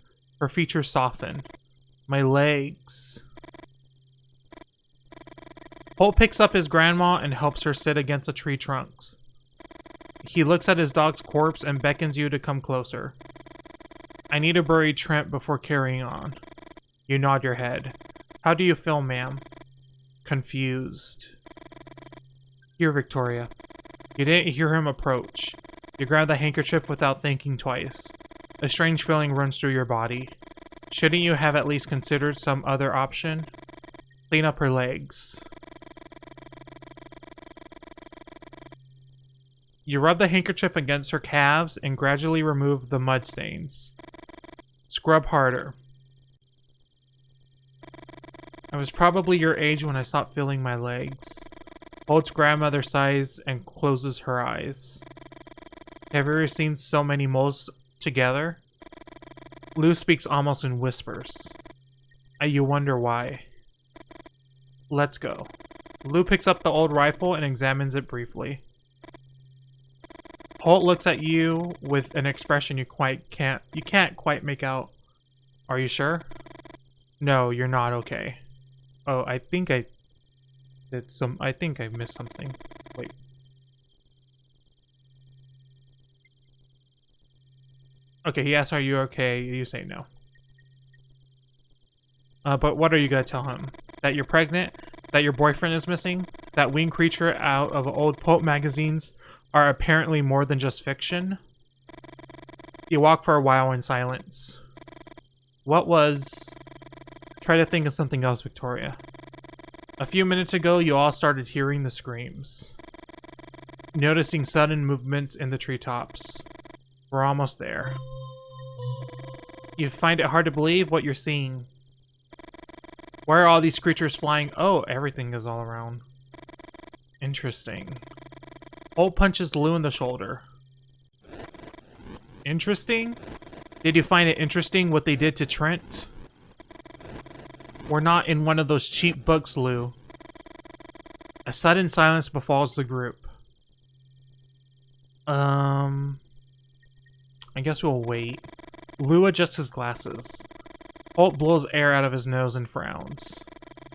Her features soften. My legs. Holt picks up his grandma and helps her sit against the tree trunks. He looks at his dog's corpse and beckons you to come closer. I need to bury Trent before carrying on. You nod your head. How do you feel, ma'am? Confused. Here, Victoria. You didn't hear him approach. You grab the handkerchief without thinking twice. A strange feeling runs through your body. Shouldn't you have at least considered some other option? Clean up her legs. You rub the handkerchief against her calves and gradually remove the mud stains. Scrub harder. I was probably your age when I stopped feeling my legs. Holds grandmother's size and closes her eyes. Have you ever seen so many moles together? Lou speaks almost in whispers. You wonder why. Let's go. Lou picks up the old rifle and examines it briefly. Holt looks at you with an expression you can't quite make out. Are you sure? No, you're not okay. Oh, I think I missed something. Wait. Okay, he asks, are you okay? You say no. But what are you gonna tell him? That you're pregnant? That your boyfriend is missing? That winged creature out of old pulp magazines are apparently more than just fiction? You walk for a while in silence. What was... Try to think of something else, Victoria. A few minutes ago, you all started hearing the screams. Noticing sudden movements in the treetops. We're almost there. You find it hard to believe what you're seeing. Why are all these creatures flying? Oh, everything is all around. Interesting. Holt punches Lou in the shoulder. Interesting? Did you find it interesting what they did to Trent? We're not in one of those cheap books, Lou. A sudden silence befalls the group. I guess we'll wait. Lou adjusts his glasses. Holt blows air out of his nose and frowns.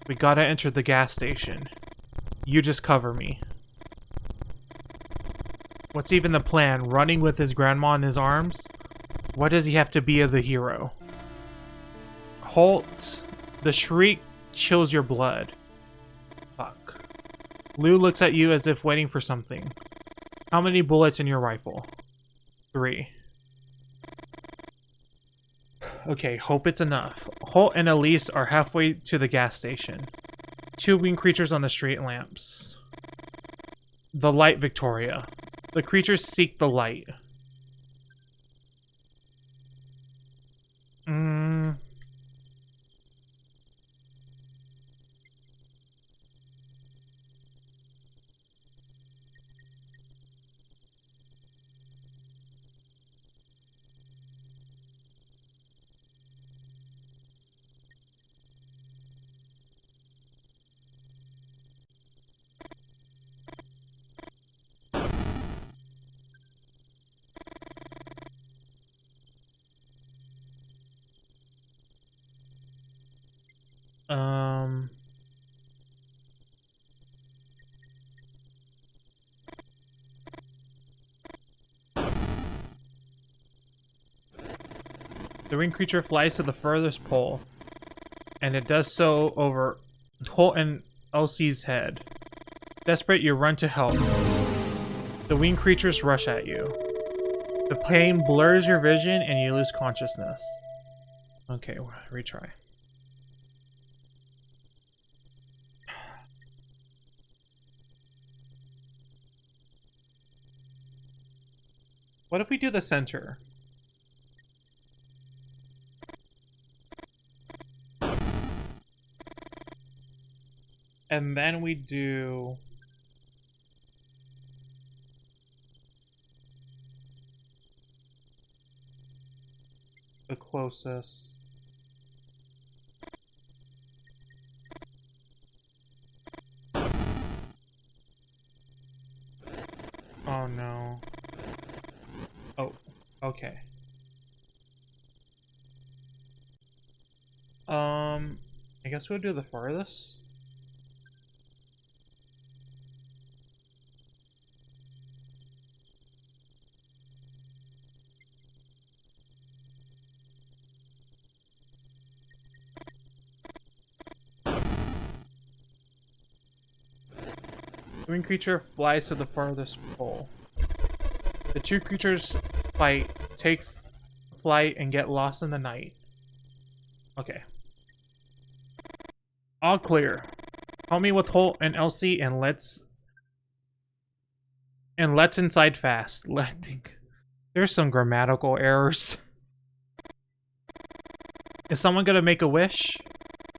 We gotta enter the gas station. You just cover me. What's even the plan? Running with his grandma in his arms? Why does he have to be the hero? Holt, the shriek chills your blood. Fuck. Lou looks at you as if waiting for something. How many bullets in your rifle? 3. Okay, hope it's enough. Holt and Elise are halfway to the gas station. 2 winged creatures on the street lamps. The light, Victoria. The creatures seek the light. The winged creature flies to the furthest pole, and it does so over Holt and Elsie's head. Desperate, you run to help. The winged creatures rush at you. The pain blurs your vision, and you lose consciousness. Okay, retry. What if we do the center? And then we do... the closest. Oh no. Oh, okay. I guess we'll do the farthest. The winged creature flies to the farthest pole. The 2 creatures fight, take flight, and get lost in the night. Okay. All clear. Help me with Holt and Elsie, and let's And let's inside fast. There's some grammatical errors. Is someone gonna make a wish?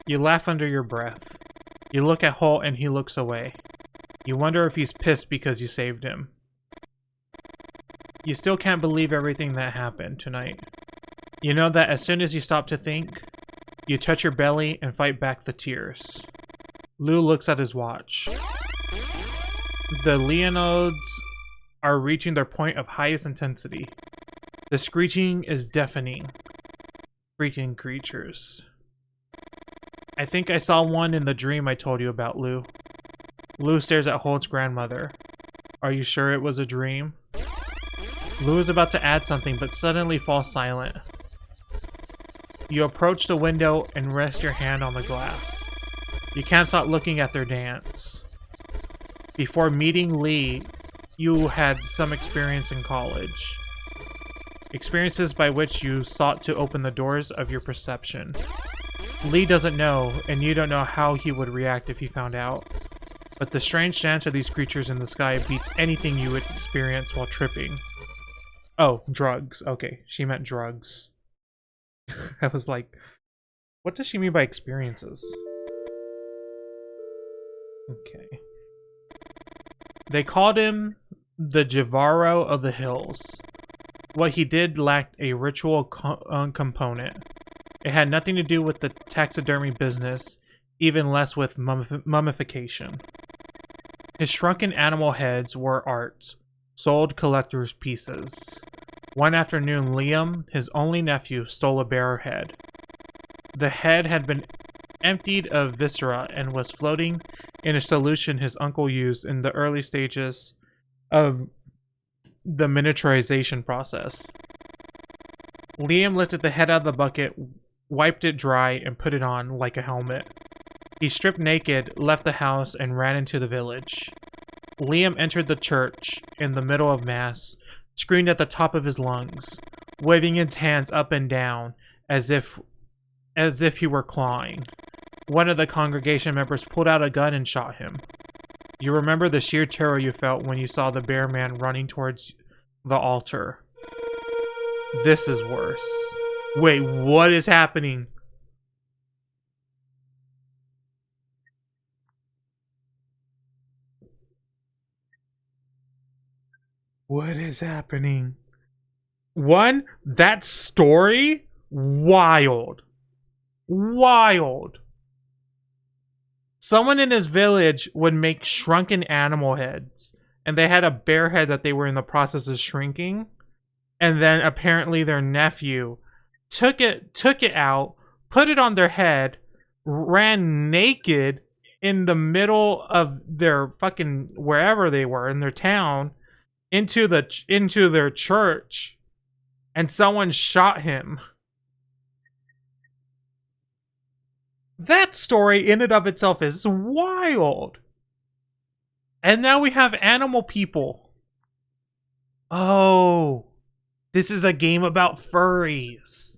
You laugh under your breath. You look at Holt and he looks away. You wonder if he's pissed because you saved him. You still can't believe everything that happened tonight. You know that as soon as you stop to think, you touch your belly and fight back the tears. Lou looks at his watch. The Leonids are reaching their point of highest intensity. The screeching is deafening. Freaking creatures. I think I saw one in the dream I told you about, Lou. Lou stares at Holt's grandmother. Are you sure it was a dream? Lou is about to add something, but suddenly falls silent. You approach the window and rest your hand on the glass. You can't stop looking at their dance. Before meeting Lee, you had some experience in college. Experiences by which you sought to open the doors of your perception. Lee doesn't know, and you don't know how he would react if he found out. But the strange dance of these creatures in the sky beats anything you would experience while tripping. Oh, drugs. Okay, she meant drugs. I was like, what does she mean by experiences? Okay. They called him the Jivaro of the Hills. What he did lacked a ritual component. It had nothing to do with the taxidermy business, even less with mummification. His shrunken animal heads were art, sold collector's pieces. One afternoon, Liam, his only nephew, stole a bear head. The head had been emptied of viscera and was floating in a solution his uncle used in the early stages of the miniaturization process. Liam lifted the head out of the bucket, wiped it dry, and put it on like a helmet. He stripped naked, left the house, and ran into the village. Liam entered the church in the middle of Mass, screamed at the top of his lungs, waving his hands up and down as if he were clawing. One of the congregation members pulled out a gun and shot him. You remember the sheer terror you felt when you saw the bear man running towards the altar. This is worse. Wait, what is happening? What is happening? One, that story? Wild. Wild. Someone in his village would make shrunken animal heads, and they had a bear head that they were in the process of shrinking, and then apparently their nephew took it out, put it on their head, ran naked in the middle of their fucking wherever they were in their town into their church, and someone shot him. That story in and of itself is wild. And now we have animal people. Oh, this is a game about furries.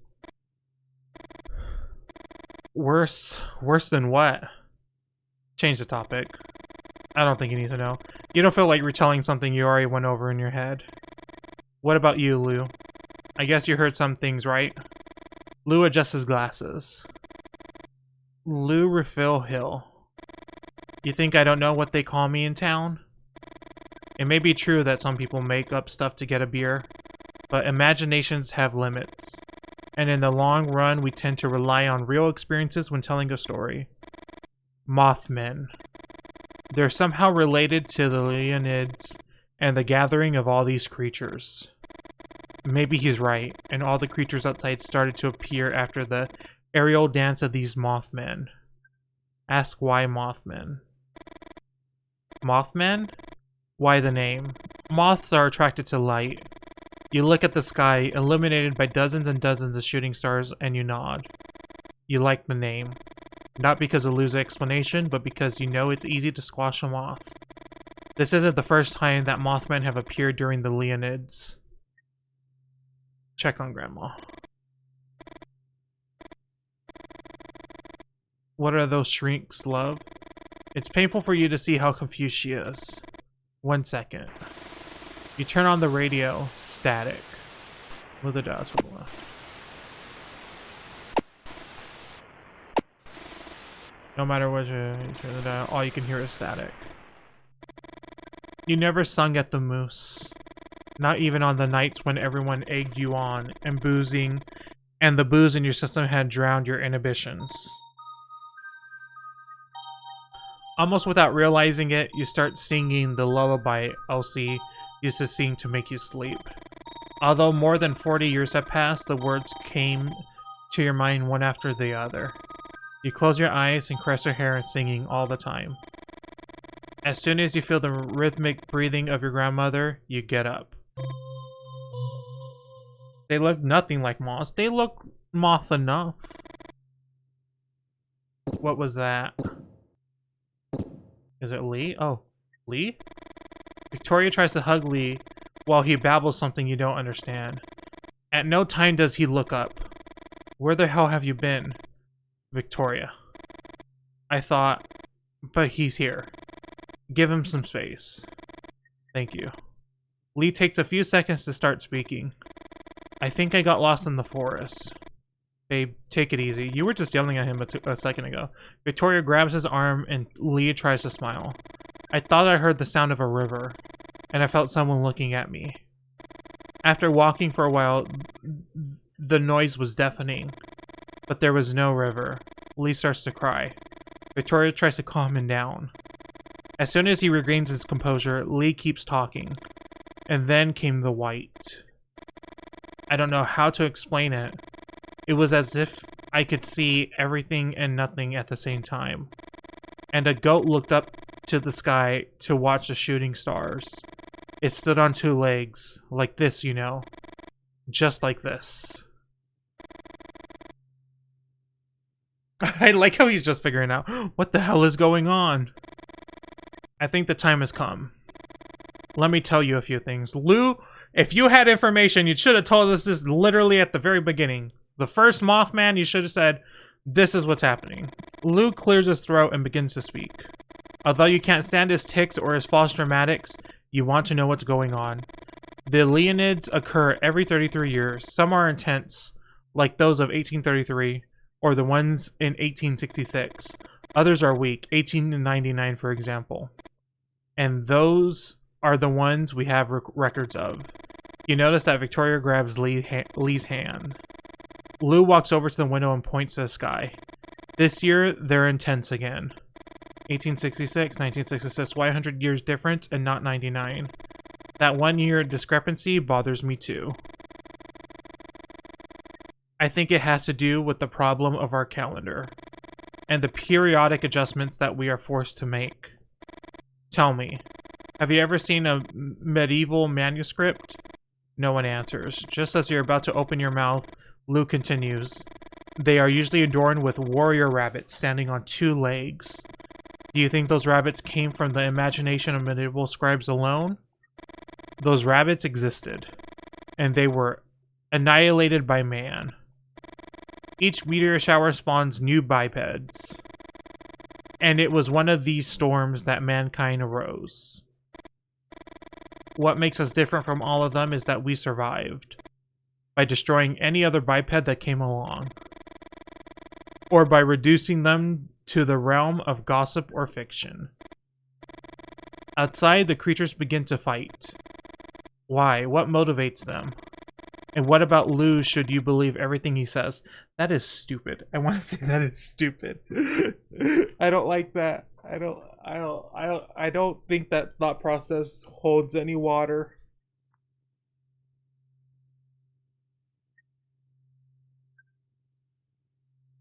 Worse than what? Change the topic. I don't think you need to know. You don't feel like retelling something you already went over in your head. What about you, Lou? I guess you heard some things, right? Lou adjusts his glasses. Lou Refill Hill. You think I don't know what they call me in town? It may be true that some people make up stuff to get a beer, but imaginations have limits. And in the long run, we tend to rely on real experiences when telling a story. Mothmen. They're somehow related to the Leonids and the gathering of all these creatures. Maybe he's right, and all the creatures outside started to appear after the aerial dance of these Mothmen. Ask why Mothmen. Mothmen? Why the name? Moths are attracted to light. You look at the sky, illuminated by dozens and dozens of shooting stars, and you nod. You like the name. Not because of Lou's explanation, but because you know it's easy to squash a moth. This isn't the first time that Mothmen have appeared during the Leonids. Check on Grandma. What are those shrieks, love? It's painful for you to see how confused she is. 1 second. You turn on the radio, static. Move the dial to the left. No matter what you turn the dial, all you can hear is static. You never sung at the Moose. Not even on the nights when everyone egged you on and boozing, and the booze in your system had drowned your inhibitions. Almost without realizing it, you start singing the lullaby Elsie used to sing to make you sleep. Although more than 40 years have passed, the words came to your mind one after the other. You close your eyes and caress your hair, singing all the time. As soon as you feel the rhythmic breathing of your grandmother, you get up. They look nothing like moths. They look moth enough. What was that? Is it Lee? Oh, Lee? Victoria tries to hug Lee while he babbles something you don't understand. At no time does he look up. Where the hell have you been? Victoria. I thought, but he's here. Give him some space. Thank you. Lee takes a few seconds to start speaking. I think I got lost in the forest. Babe, take it easy. You were just yelling at him a second ago. Victoria grabs his arm and Lee tries to smile. I thought I heard the sound of a river, and I felt someone looking at me. After walking for a while, the noise was deafening, but there was no river. Lee starts to cry. Victoria tries to calm him down. As soon as he regains his composure, Lee keeps talking. And then came the white. I don't know how to explain it. It was as if I could see everything and nothing at the same time. And a goat looked up to the sky to watch the shooting stars. It stood on two legs, like this, you know. Just like this. I like how he's just figuring out, what the hell is going on? I think the time has come. Let me tell you a few things. Lou, if you had information, you should have told us this literally at the very beginning. The first Mothman, you should have said, this is what's happening. Lou clears his throat and begins to speak. Although you can't stand his tics or his false dramatics, you want to know what's going on. The Leonids occur every 33 years. Some are intense, like those of 1833, or the ones in 1866. Others are weak, 1899 for example. And those are the ones we have records of. You notice that Victoria grabs Lee's hand. Lou walks over to the window and points to the sky. This year, they're intense again. 1866, 1966, why 100 years difference and not 99? That 1 year discrepancy bothers me too. I think it has to do with the problem of our calendar, and the periodic adjustments that we are forced to make. Tell me, have you ever seen a medieval manuscript? No one answers. Just as you're about to open your mouth, Lou continues. They are usually adorned with warrior rabbits standing on two legs. Do you think those rabbits came from the imagination of medieval scribes alone? Those rabbits existed, and they were annihilated by man. Each meteor shower spawns new bipeds, and it was one of these storms that mankind arose. What makes us different from all of them is that we survived by destroying any other biped that came along, or by reducing them to the realm of gossip or fiction. Outside, the creatures begin to fight. Why? What motivates them? And what about Lou should you believe everything he says? That is stupid. I want to say that is stupid. I don't like that. I don't think that thought process holds any water.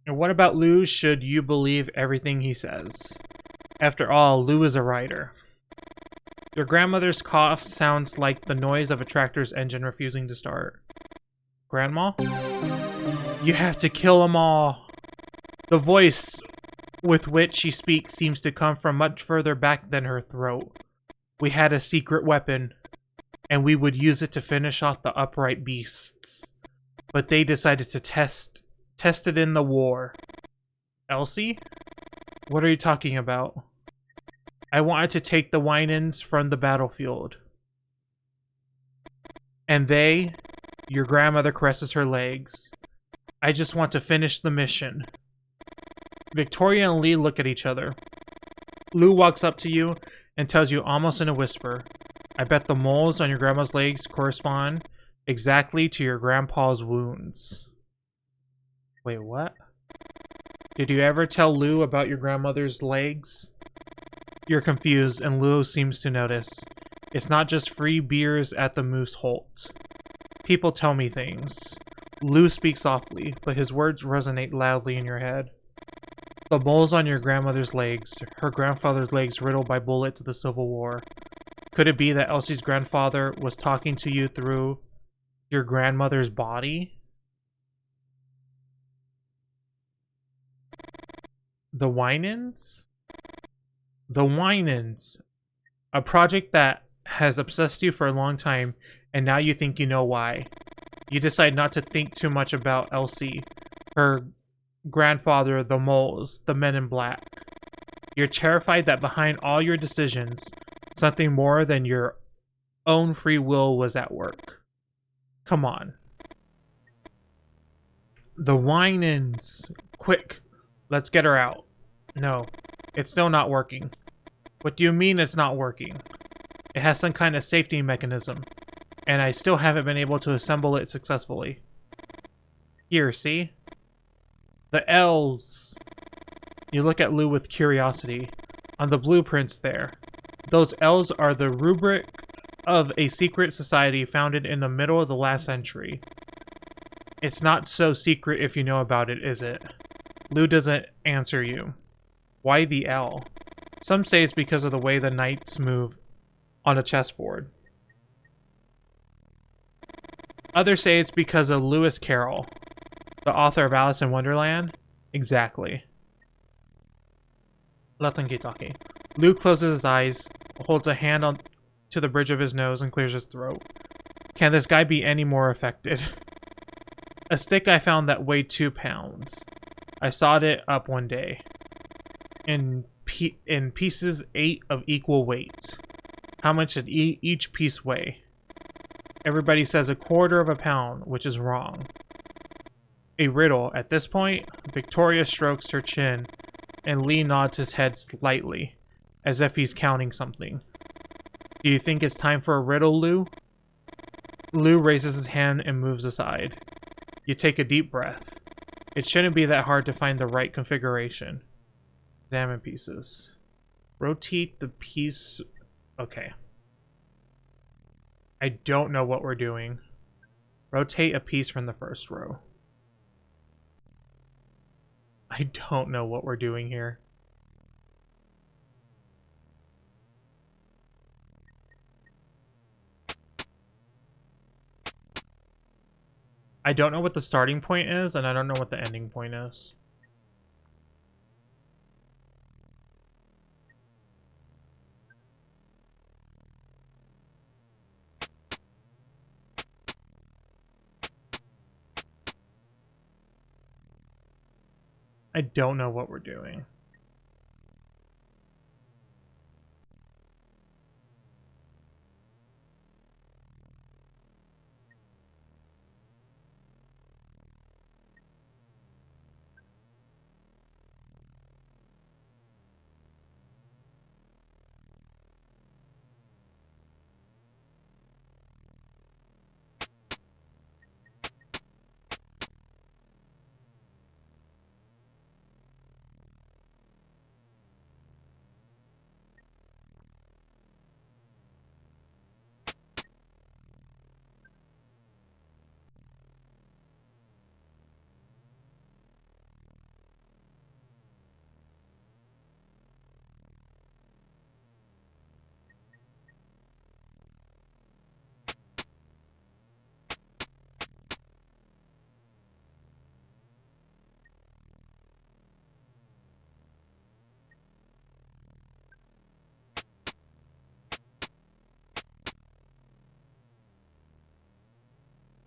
And what about Lou should you believe everything he says? After all, Lou is a writer. Your grandmother's cough sounds like the noise of a tractor's engine refusing to start. Grandma? You have to kill them all. The voice with which she speaks seems to come from much further back than her throat. We had a secret weapon, and we would use it to finish off the upright beasts. But they decided to test it in the war. Elsie? What are you talking about? I wanted to take the Winans from the battlefield. And your grandmother caresses her legs. I just want to finish the mission. Victoria and Lee look at each other. Lou walks up to you and tells you almost in a whisper, I bet the moles on your grandma's legs correspond exactly to your grandpa's wounds. Wait, what? Did you ever tell Lou about your grandmother's legs? You're confused, and Lou seems to notice. It's not just free beers at the Moose Holt. People tell me things. Lou speaks softly, but his words resonate loudly in your head. The moles on your grandmother's legs, her grandfather's legs riddled by bullets of the Civil War. Could it be that Elsie's grandfather was talking to you through your grandmother's body? The Winans? The Winans. A project that has obsessed you for a long time, and now you think you know why. You decide not to think too much about Elsie, her grandfather, the moles, the men in black. You're terrified that behind all your decisions, something more than your own free will was at work. Come on. The Winans. Quick, let's get her out. No, it's still not working. What do you mean it's not working? It has some kind of safety mechanism, and I still haven't been able to assemble it successfully. Here, see? The L's. You look at Lou with curiosity. On the blueprints there. Those L's are the rubric of a secret society founded in the middle of the last century. It's not so secret if you know about it, is it? Lou doesn't answer you. Why the L? Some say it's because of the way the knights move on a chessboard. Others say it's because of Lewis Carroll, the author of Alice in Wonderland. Exactly. Latanki-taki. Lou closes his eyes, holds a hand on to the bridge of his nose, and clears his throat. Can this guy be any more affected? A stick I found that weighed 2 pounds. I sawed it up one day. In pieces 8 of equal weight. How much did each piece weigh? Everybody says 1/4 of a pound, which is wrong. A riddle. At this point, Victoria strokes her chin, and Lee nods his head slightly, as if he's counting something. Do you think it's time for a riddle, Lou? Lou raises his hand and moves aside. You take a deep breath. It shouldn't be that hard to find the right configuration. Examine pieces. Rotate the piece. Okay. I don't know what we're doing. Rotate a piece from the first row. I don't know what we're doing here. I don't know what the starting point is, and I don't know what the ending point is. I don't know what we're doing.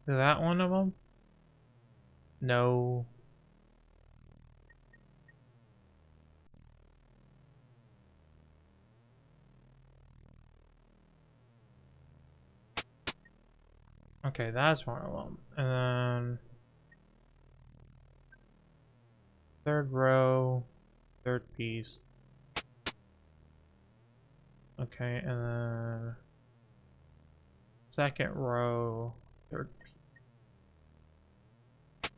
Is that one of them? No. Okay, that's one of them. And then third row, third piece. Okay, and then second row, third piece.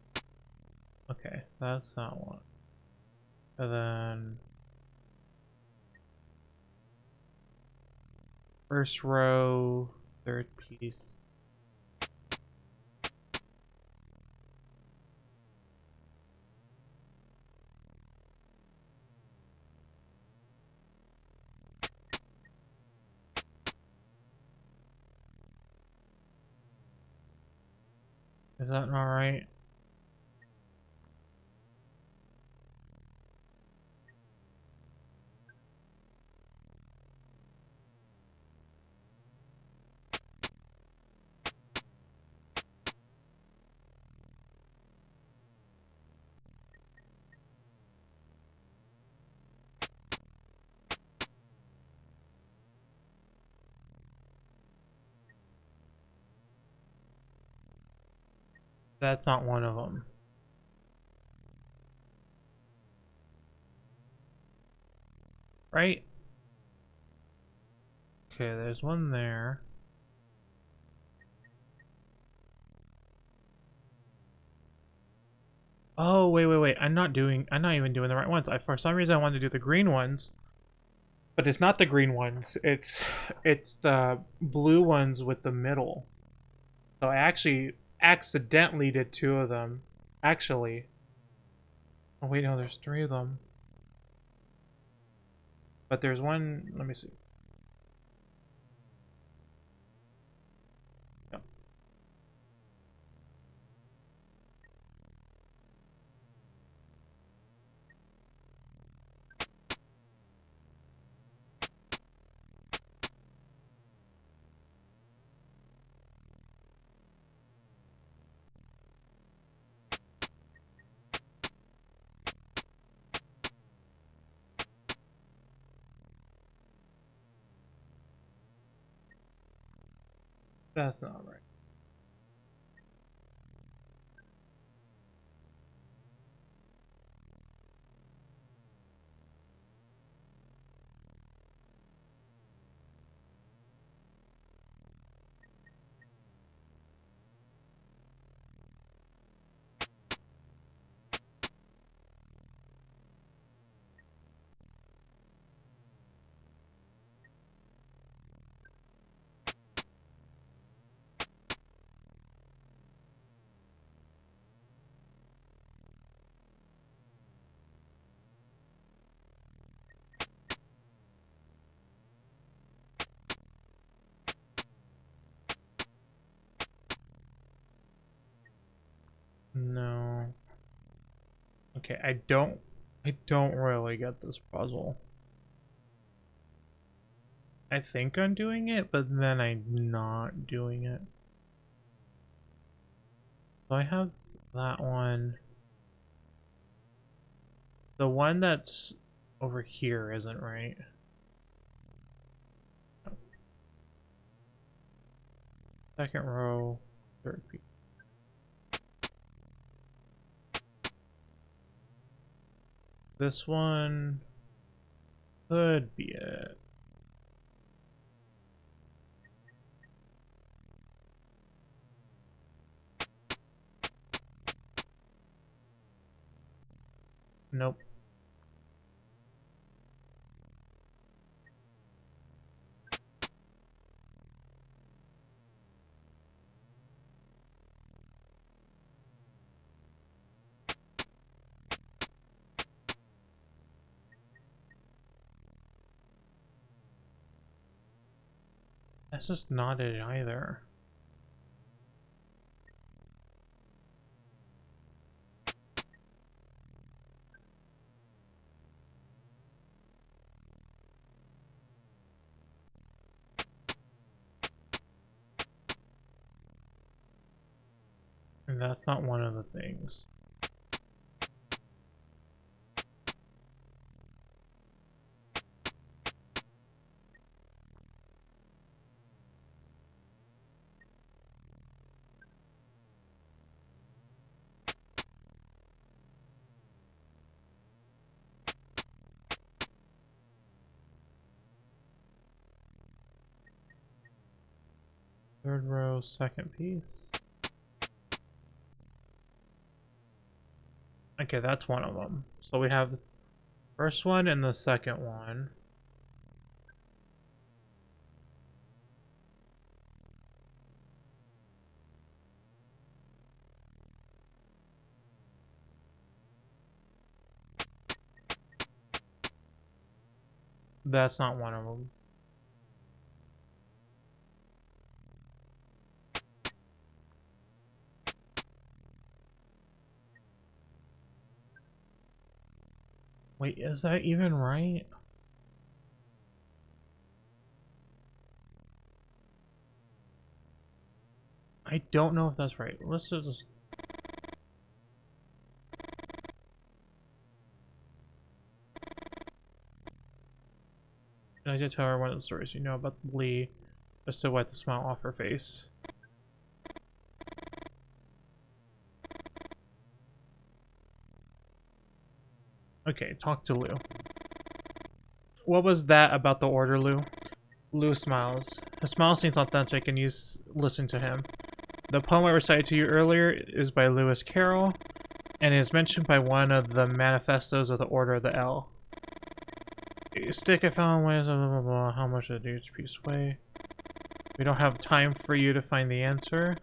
Okay, that's that one. And then first row, third piece. Is that not right? That's not one of them. Right? Okay, there's one there. Oh, wait. I'm not even doing the right ones. For some reason I wanted to do the green ones. But it's not the green ones. It's the blue ones with the middle. So I actually accidentally did two of them. Actually. Oh wait, no, there's three of them. But there's one, let me see. Yep. That's not right. No. Okay, I don't really get this puzzle. I think I'm doing it, but then I'm not doing it. So I have that one. The one that's over here isn't right. Second row, third piece. This one could be it. Nope. That's just not it either. And that's not one of the things. Third row, second piece. Okay, that's one of them. So we have the first one and the second one. That's not one of them. Wait, is that even right? I don't know if that's right. Let's just... Can I just tell her one of the stories you know about Lee, just to wipe the smile off her face? Okay, talk to Lou. What was that about the order, Lou? Lou smiles. His smile seems authentic and you listen to him. The poem I recited to you earlier is by Lewis Carroll and is mentioned by one of the manifestos of the Order of the L. A stick I found weighs blah, blah, blah. How much did each piece weigh? We don't have time for you to find the answer.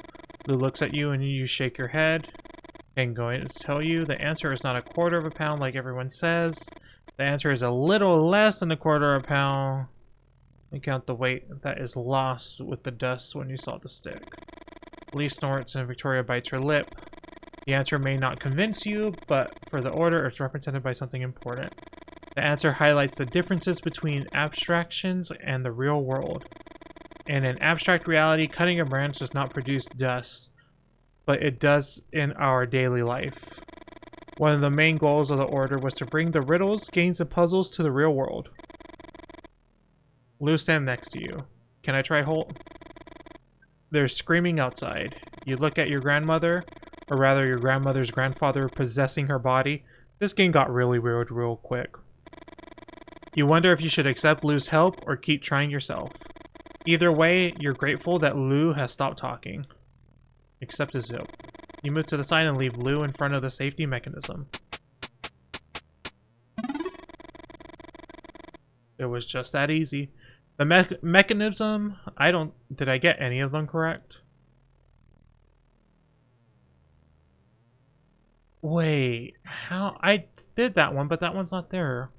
Lou looks at you and you shake your head. I'm going to tell you the answer is not a quarter of a pound like everyone says. The answer is a little less than a quarter of a pound. And count the weight that is lost with the dust when you saw the stick. Lee snorts and Victoria bites her lip. The answer may not convince you, but for the order it's represented by something important. The answer highlights the differences between abstractions and the real world. In an abstract reality, cutting a branch does not produce dust, but it does in our daily life. One of the main goals of the order was to bring the riddles, games, and puzzles to the real world. Lou stands next to you. Can I try Holt? There's screaming outside. You look at your grandmother, or rather your grandmother's grandfather possessing her body. This game got really weird real quick. You wonder if you should accept Lou's help or keep trying yourself. Either way, you're grateful that Lou has stopped talking. Accept his help. You move to the side and leave Lou in front of the safety mechanism. It was just that easy. The mechanism, did I get any of them correct? Wait, how? I did that one, but that one's not there.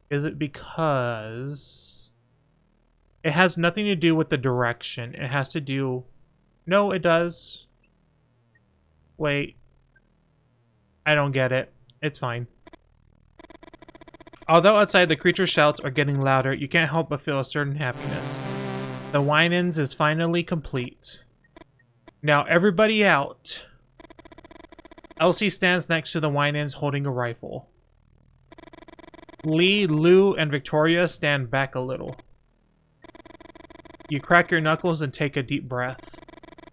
Is it because it has nothing to do with the direction? It has to do... No, it does. Wait. I don't get it. It's fine. Although outside the creature's shouts are getting louder, you can't help but feel a certain happiness. The Winans is finally complete. Now everybody out. Elsie stands next to the Winans holding a rifle. Lee, Lou, and Victoria stand back a little. You crack your knuckles and take a deep breath.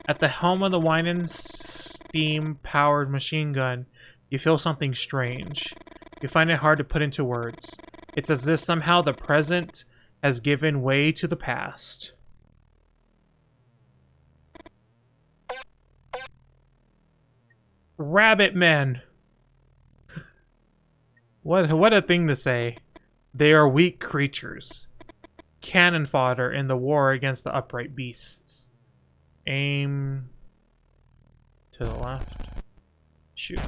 At the helm of the Winans steam-powered machine gun, you feel something strange. You find it hard to put into words. It's as if somehow the present has given way to the past. Rabbit men! What a thing to say. They are weak creatures. Cannon fodder in the war against the upright beasts. Aim to the left. Shoot.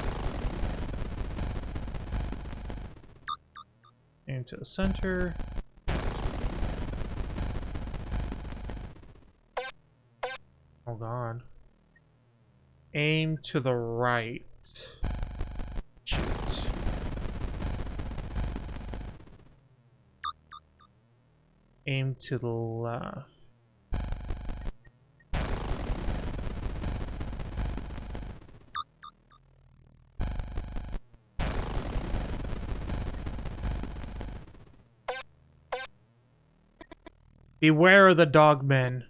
Aim to the center. Oh god. Aim to the right. Shoot. Aim to the left. Beware of the dogmen.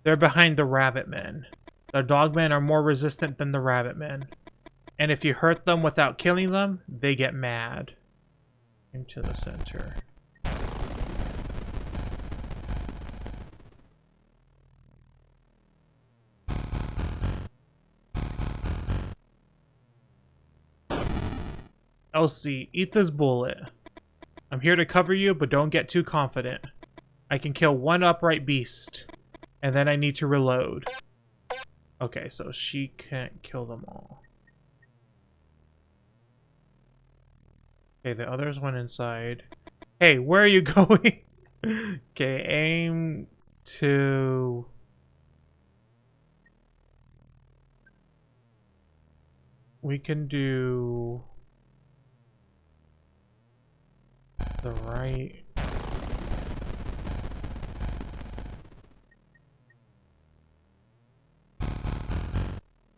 They're behind the rabbit men. The dogmen are more resistant than the rabbit men. And if you hurt them without killing them, they get mad. Into the center. Elsie, eat this bullet. I'm here to cover you, but don't get too confident. I can kill one upright beast, and then I need to reload. Okay, so she can't kill them all. Okay, the others went inside. Hey, where are you going? Okay, aim to... We can do... the right...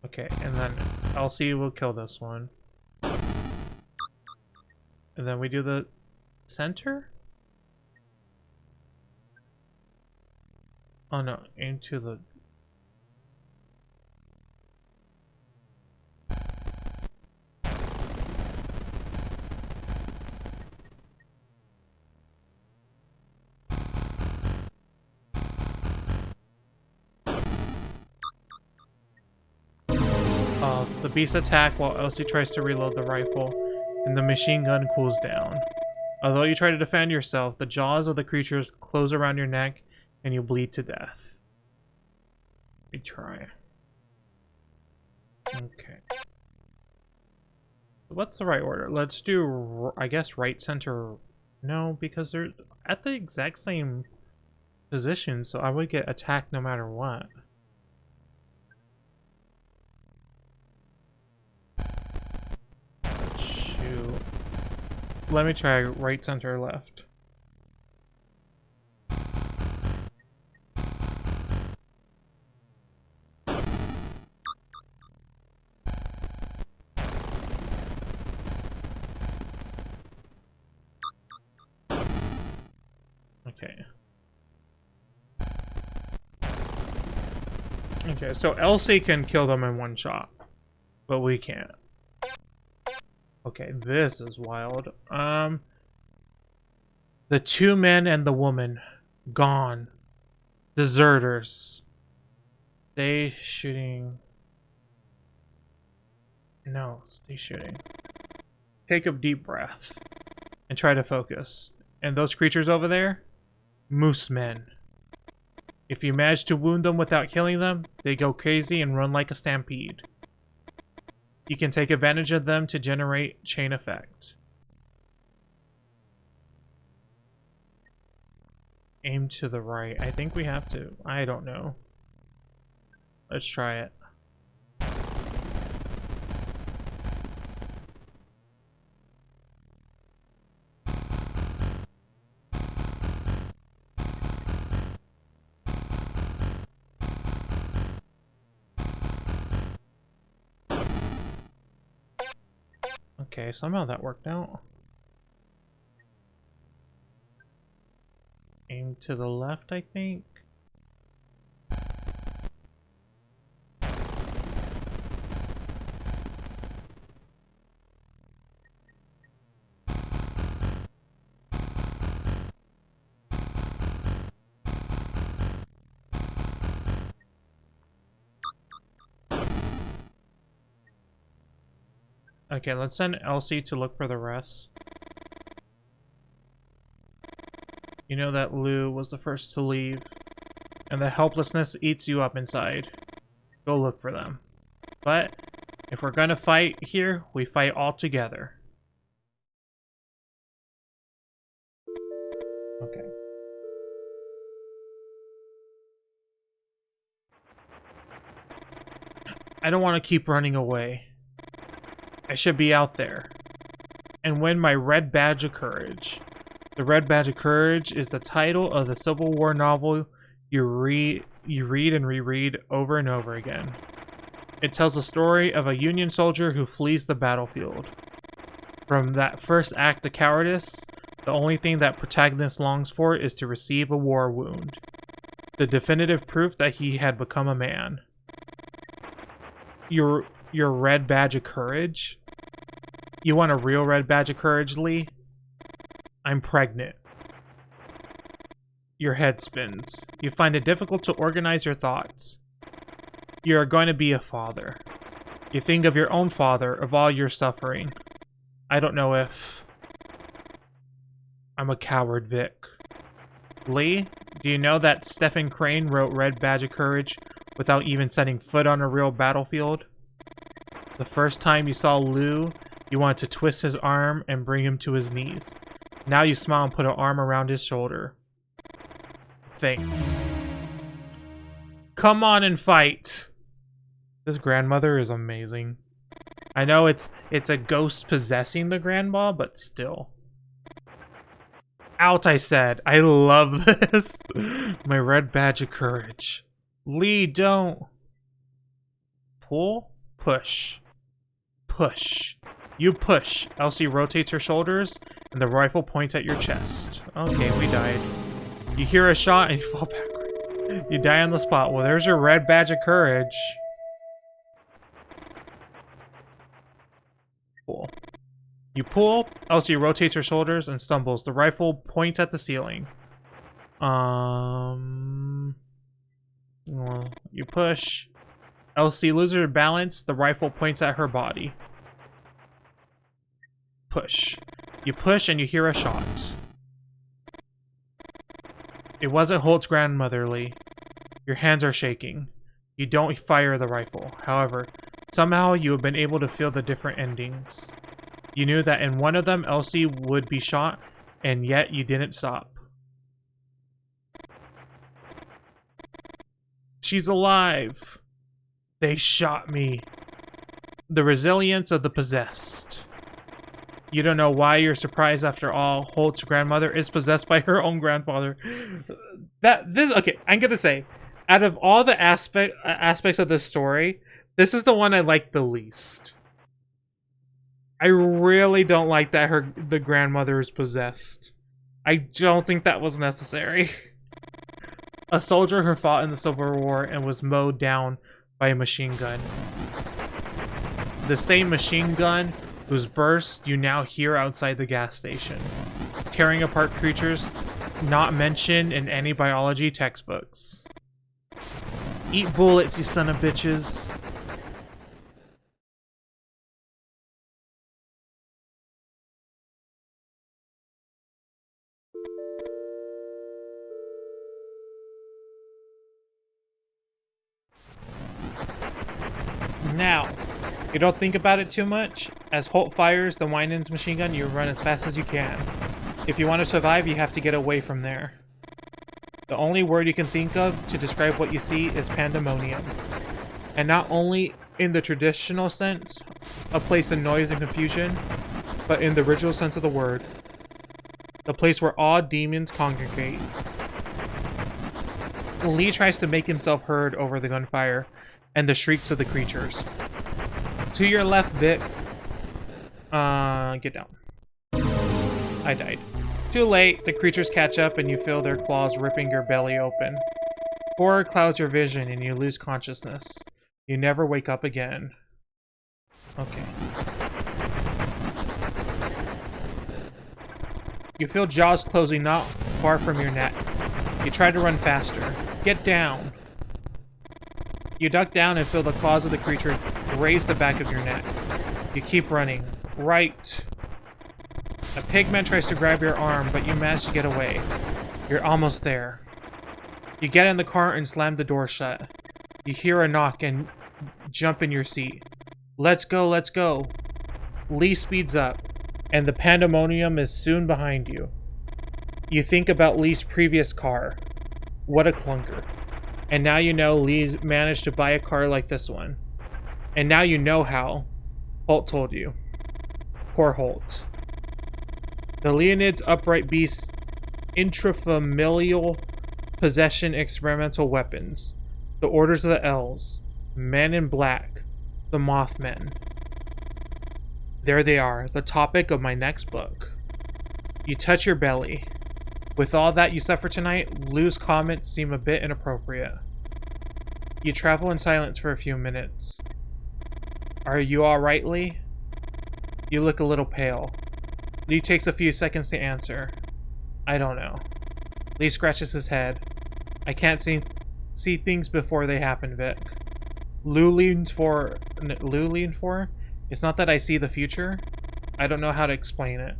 Okay, and then Elsie will kill this one. And then we do the center? Oh no, aim to the... The beast attack while Elsie tries to reload the rifle, and the machine gun cools down. Although you try to defend yourself, the jaws of the creatures close around your neck, and you bleed to death. We try. Okay. What's the right order? Let's do, I guess, right, center. No, because they're at the exact same position, so I would get attacked no matter what. Let's shoot. Let me try right, center, left. Okay. Okay, so Elsie can kill them in one shot, but we can't. Okay, this is wild. The two men and the woman gone. Deserters. Stay shooting. No, stay shooting. Take a deep breath and try to focus. And those creatures over there? Mothmen. If you manage to wound them without killing them, they go crazy and run like a stampede. You can take advantage of them to generate chain effect. Aim to the right. I think we have to. I don't know. Let's try it. Okay, somehow that worked out. Aim to the left, I think. Okay, let's send Elsie to look for the rest. You know that Lou was the first to leave, and the helplessness eats you up inside. Go look for them. But if we're gonna fight here, we fight all together. Okay. I don't want to keep running away. I should be out there and win my Red Badge of Courage. The Red Badge of Courage is the title of the Civil War novel you read and reread over and over again. It tells the story of a Union soldier who flees the battlefield. From that first act of cowardice, the only thing that protagonist longs for is to receive a war wound. The definitive proof that he had become a man. Your Red Badge of Courage? You want a real Red Badge of Courage, Lee? I'm pregnant. Your head spins. You find it difficult to organize your thoughts. You are going to be a father. You think of your own father, of all your suffering. I don't know if I'm a coward, Vic. Lee, do you know that Stephen Crane wrote Red Badge of Courage without even setting foot on a real battlefield? The first time you saw Lou, you wanted to twist his arm and bring him to his knees. Now you smile and put an arm around his shoulder. Thanks. Come on and fight! This grandmother is amazing. I know it's a ghost possessing the grandma, but still. Out, I said. I love this. My red badge of courage. Lee, don't. Pull, push. Push. You push. Elsie rotates her shoulders, and the rifle points at your chest. Okay, we died. You hear a shot, and you fall backward. You die on the spot. Well, there's your red badge of courage. Cool. You pull, Elsie rotates her shoulders and stumbles. The rifle points at the ceiling. Well, you push. Elsie loses her balance. The rifle points at her body. Push. You push and you hear a shot. It wasn't Holt's grandmother, Lee. Your hands are shaking. You don't fire the rifle. However, somehow you have been able to feel the different endings. You knew that in one of them, Elsie would be shot, and yet you didn't stop. She's alive. They shot me. The resilience of the possessed. You don't know why you're surprised. After all, Holt's grandmother is possessed by her own grandfather. Okay, I'm gonna say, out of all the aspects of this story, this is the one I like the least. I really don't like that the grandmother is possessed. I don't think that was necessary. A soldier who fought in the Civil War and was mowed down by a machine gun. The same machine gun whose burst you now hear outside the gas station. Tearing apart creatures not mentioned in any biology textbooks. Eat bullets, you son of bitches. Now, you don't think about it too much. As Holt fires the Winans machine gun, you run as fast as you can. If you want to survive, you have to get away from there. The only word you can think of to describe what you see is pandemonium. And not only in the traditional sense, a place of noise and confusion, but in the original sense of the word. The place where all demons congregate. Lee tries to make himself heard over the gunfire and the shrieks of the creatures. To your left, Vic. Get down. I died. Too late, the creatures catch up and you feel their claws ripping your belly open. Horror clouds your vision and you lose consciousness. You never wake up again. Okay. You feel jaws closing not far from your neck. You try to run faster. Get down. You duck down and feel the claws of the creature raise the back of your neck. You keep running. Right. A pigman tries to grab your arm, but you manage to get away. You're almost there. You get in the car and slam the door shut. You hear a knock and jump in your seat. Let's go, let's go. Lee speeds up, and the pandemonium is soon behind you. You think about Lee's previous car. What a clunker. And now you know Lee managed to buy a car like this one. And now you know how. Holt told you. Poor Holt. The Leonid's upright beasts, intrafamilial possession experimental weapons. The orders of the L's. Men in black. The Mothmen. There they are, the topic of my next book. You touch your belly. With all that you suffer tonight, Lou's comments seem a bit inappropriate. You travel in silence for a few minutes. Are you alright, Lee? You look a little pale. Lee takes a few seconds to answer. I don't know. Lee scratches his head. I can't see things before they happen, Vic. Lou leans for? It's not that I see the future. I don't know how to explain it.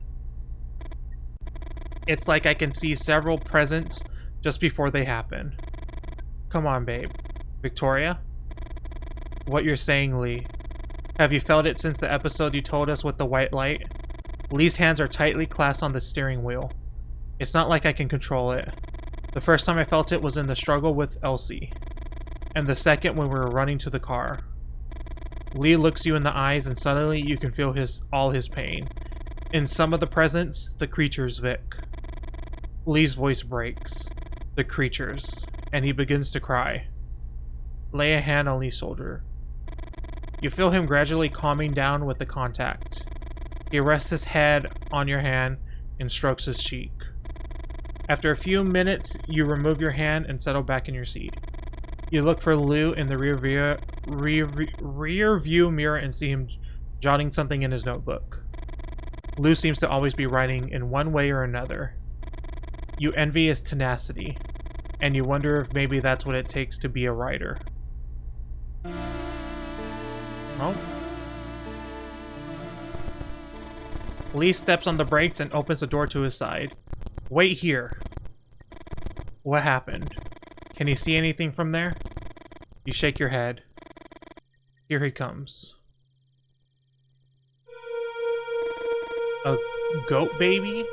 It's like I can see several presents just before they happen. Come on, babe. Victoria? What you're saying, Lee. Have you felt it since the episode you told us with the white light? Lee's hands are tightly clasped on the steering wheel. It's not like I can control it. The first time I felt it was in the struggle with Elsie. And the second when we were running to the car. Lee looks you in the eyes and suddenly you can feel all his pain. In some of the presents, the creatures Vic. Lee's voice breaks. The creatures. And he begins to cry. Lay a hand on Lee's shoulder. You feel him gradually calming down with the contact. He rests his head on your hand and strokes his cheek. After a few minutes, you remove your hand and settle back in your seat. You look for Lou in the rear view mirror and see him jotting something in his notebook. Lou seems to always be writing in one way or another. You envy his tenacity, and you wonder if maybe that's what it takes to be a writer. Well, Lee steps on the brakes and opens the door to his side. Wait here. What happened? Can you see anything from there? You shake your head. Here he comes. A goat baby?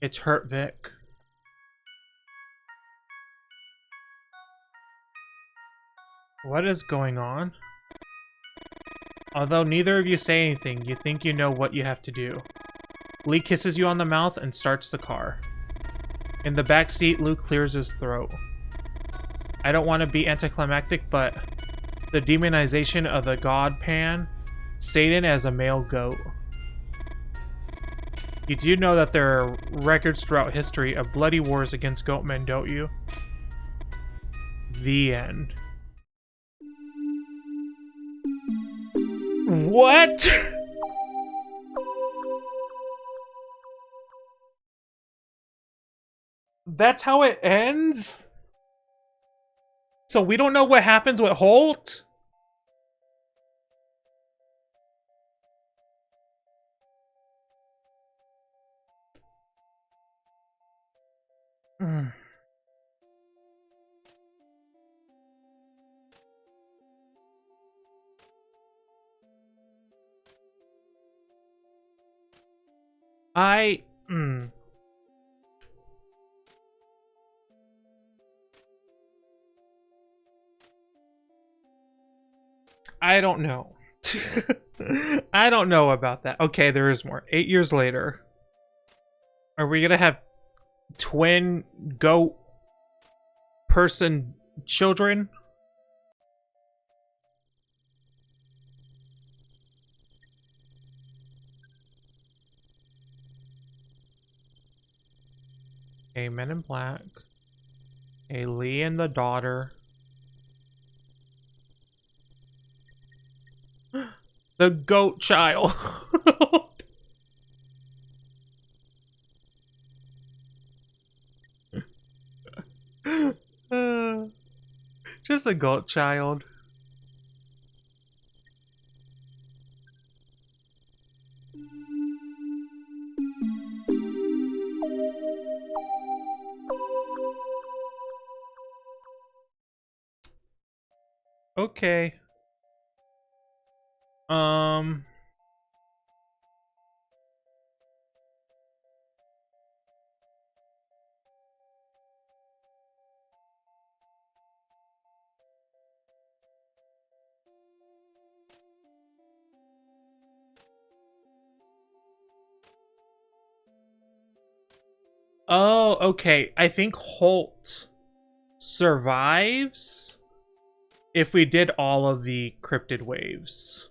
It's hurt, Vic. What is going on? Although neither of you say anything, you think you know what you have to do. Lee kisses you on the mouth and starts the car. In the back seat, Luke clears his throat. I don't want to be anticlimactic, but the demonization of the god Pan, Satan as a male goat. You do know that there are records throughout history of bloody wars against goat men, don't you? The end. What? That's how it ends? So we don't know what happens with Holt? I don't know. I don't know about that. Okay, there is more. 8 years later. Are we gonna have twin goat person children? Okay, Men in Black. Okay, Lee and the daughter. The goat child. Just a goat child. Okay. Oh, okay. I think Holt survives if we did all of the cryptid waves.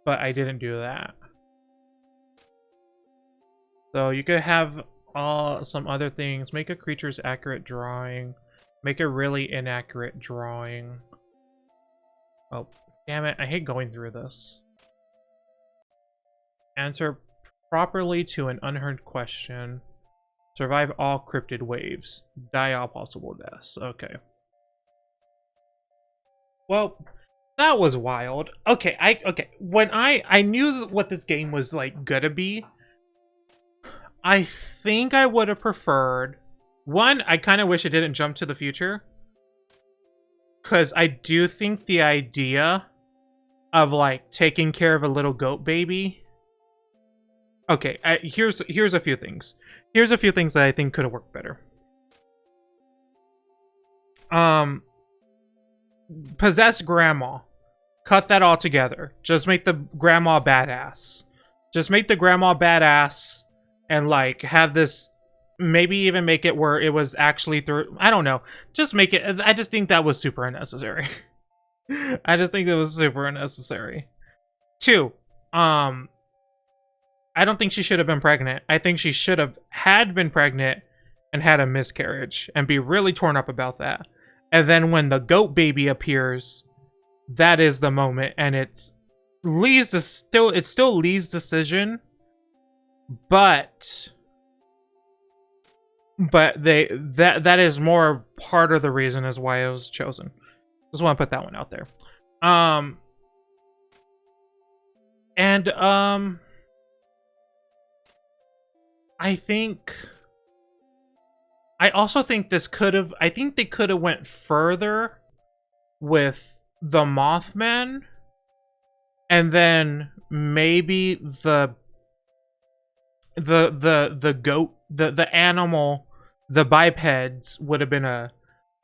But I didn't do that. So you could have some other things. Make a creature's accurate drawing. Make a really inaccurate drawing. Oh, damn it. I hate going through this. Answer properly to an unheard question. Survive all cryptid waves. Die all possible deaths. Okay. Well, That was wild. Okay, when I knew what this game was like gonna be, I think I would have preferred one, I kind of wish it didn't jump to the future, cuz I do think the idea of like taking care of a little goat baby. Okay, here's a few things. Here's a few things that I think could have worked better. Possess grandma. Cut that all together. Just make the grandma badass. Just make the grandma badass and like have this, maybe even make it where it was actually through, I don't know. Just make it, I just think that was super unnecessary. I just think it was super unnecessary. Two, I don't think she should have been pregnant. I think she should have had been pregnant and had a miscarriage and be really torn up about that. And then when the goat baby appears, that is the moment, and it's still Lee's decision, but that is more part of the reason as why it was chosen. Just want to put that one out there. I also think this could have, I think they could have went further with the Mothman, and then maybe the goat, the animal, the bipeds would have been a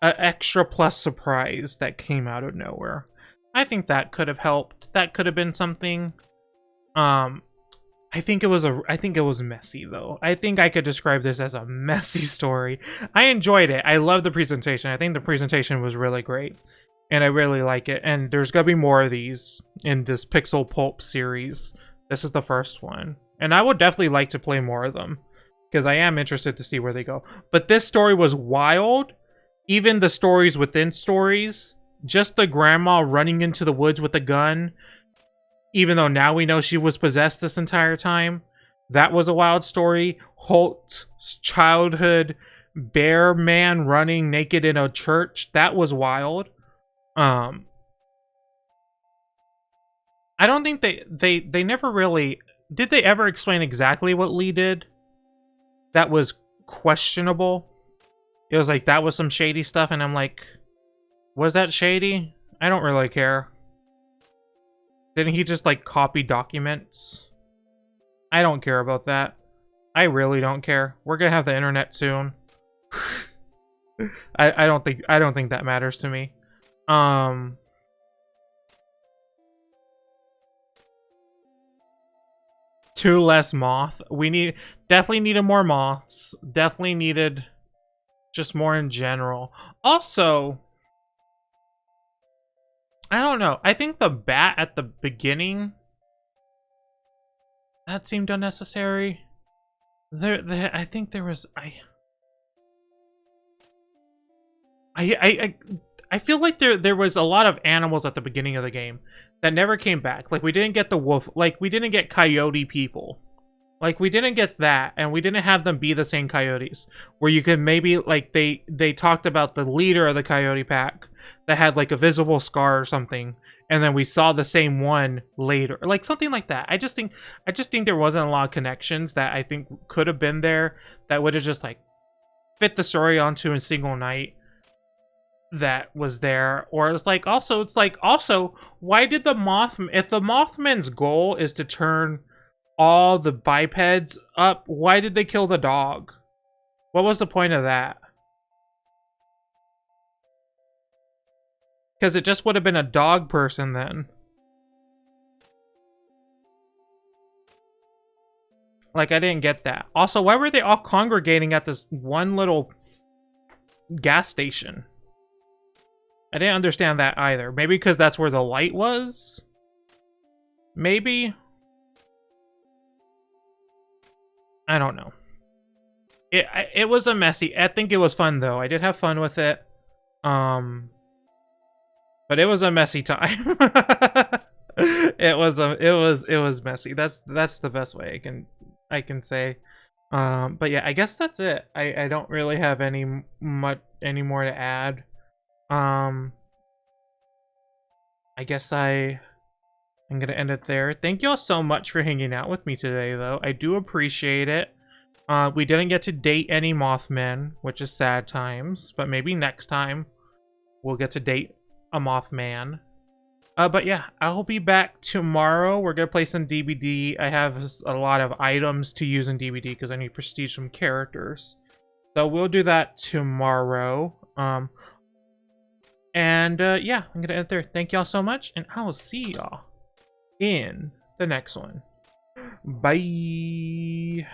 extra plus surprise that came out of nowhere. I think that could have helped. That could have been something. I think it was messy though. I think I could describe this as a messy story. I enjoyed it. I love the presentation. I think the presentation was really great. And I really like it. And there's gonna be more of these in this Pixel Pulp series. This is the first one. And I would definitely like to play more of them, because I am interested to see where they go. But this story was wild. Even the stories within stories. Just the grandma running into the woods with a gun, even though now we know she was possessed this entire time. That was a wild story. Holt's childhood bear man running naked in a church. That was wild. I don't think they never really... Did they ever explain exactly what Lee did? That was questionable. It was like, that was some shady stuff, and I'm like, was that shady? I don't really care. Didn't he just like copy documents? I don't care about that. I really don't care. We're gonna have the internet soon. I don't think that matters to me. Two less moth. We definitely needed more moths. Definitely needed just more in general. Also, I don't know. I think the bat at the beginning, that seemed unnecessary. I think there was I feel like there was a lot of animals at the beginning of the game that never came back. Like, we didn't get the wolf, like we didn't get coyote people. Like, we didn't get that, and we didn't have them be the same coyotes. Where you could maybe, like, they talked about the leader of the coyote pack that had, like, a visible scar or something, and then we saw the same one later. Like, something like that. I just think there wasn't a lot of connections that I think could have been there that would have just, like, fit the story onto a single night that was there. Or it's like, also, why did the Mothman... If the Mothman's goal is to turn all the bipeds up, why did they kill the dog? What was the point of that? Because it just would have been a dog person then. Like, I didn't get that. Also, why were they all congregating at this one little gas station? I didn't understand that either. Maybe because that's where the light was? Maybe? I don't know. It was a messy... I think it was fun, though. I did have fun with it. But it was a messy time. It was messy. That's the best way I can say. But yeah, I guess that's it. I don't really have any more to add. I I guess I'm gonna end it there. Thank y'all so much for hanging out with me today, though. I do appreciate it. We didn't get to date any Mothmen, which is sad times, but maybe next time we'll get to date a Mothman. But yeah, I'll be back tomorrow. We're gonna play some DBD. I have a lot of items to use in DBD because I need prestige some characters. So we'll do that tomorrow. Yeah, I'm gonna end there. Thank y'all so much, and I will see y'all in the next one. Bye.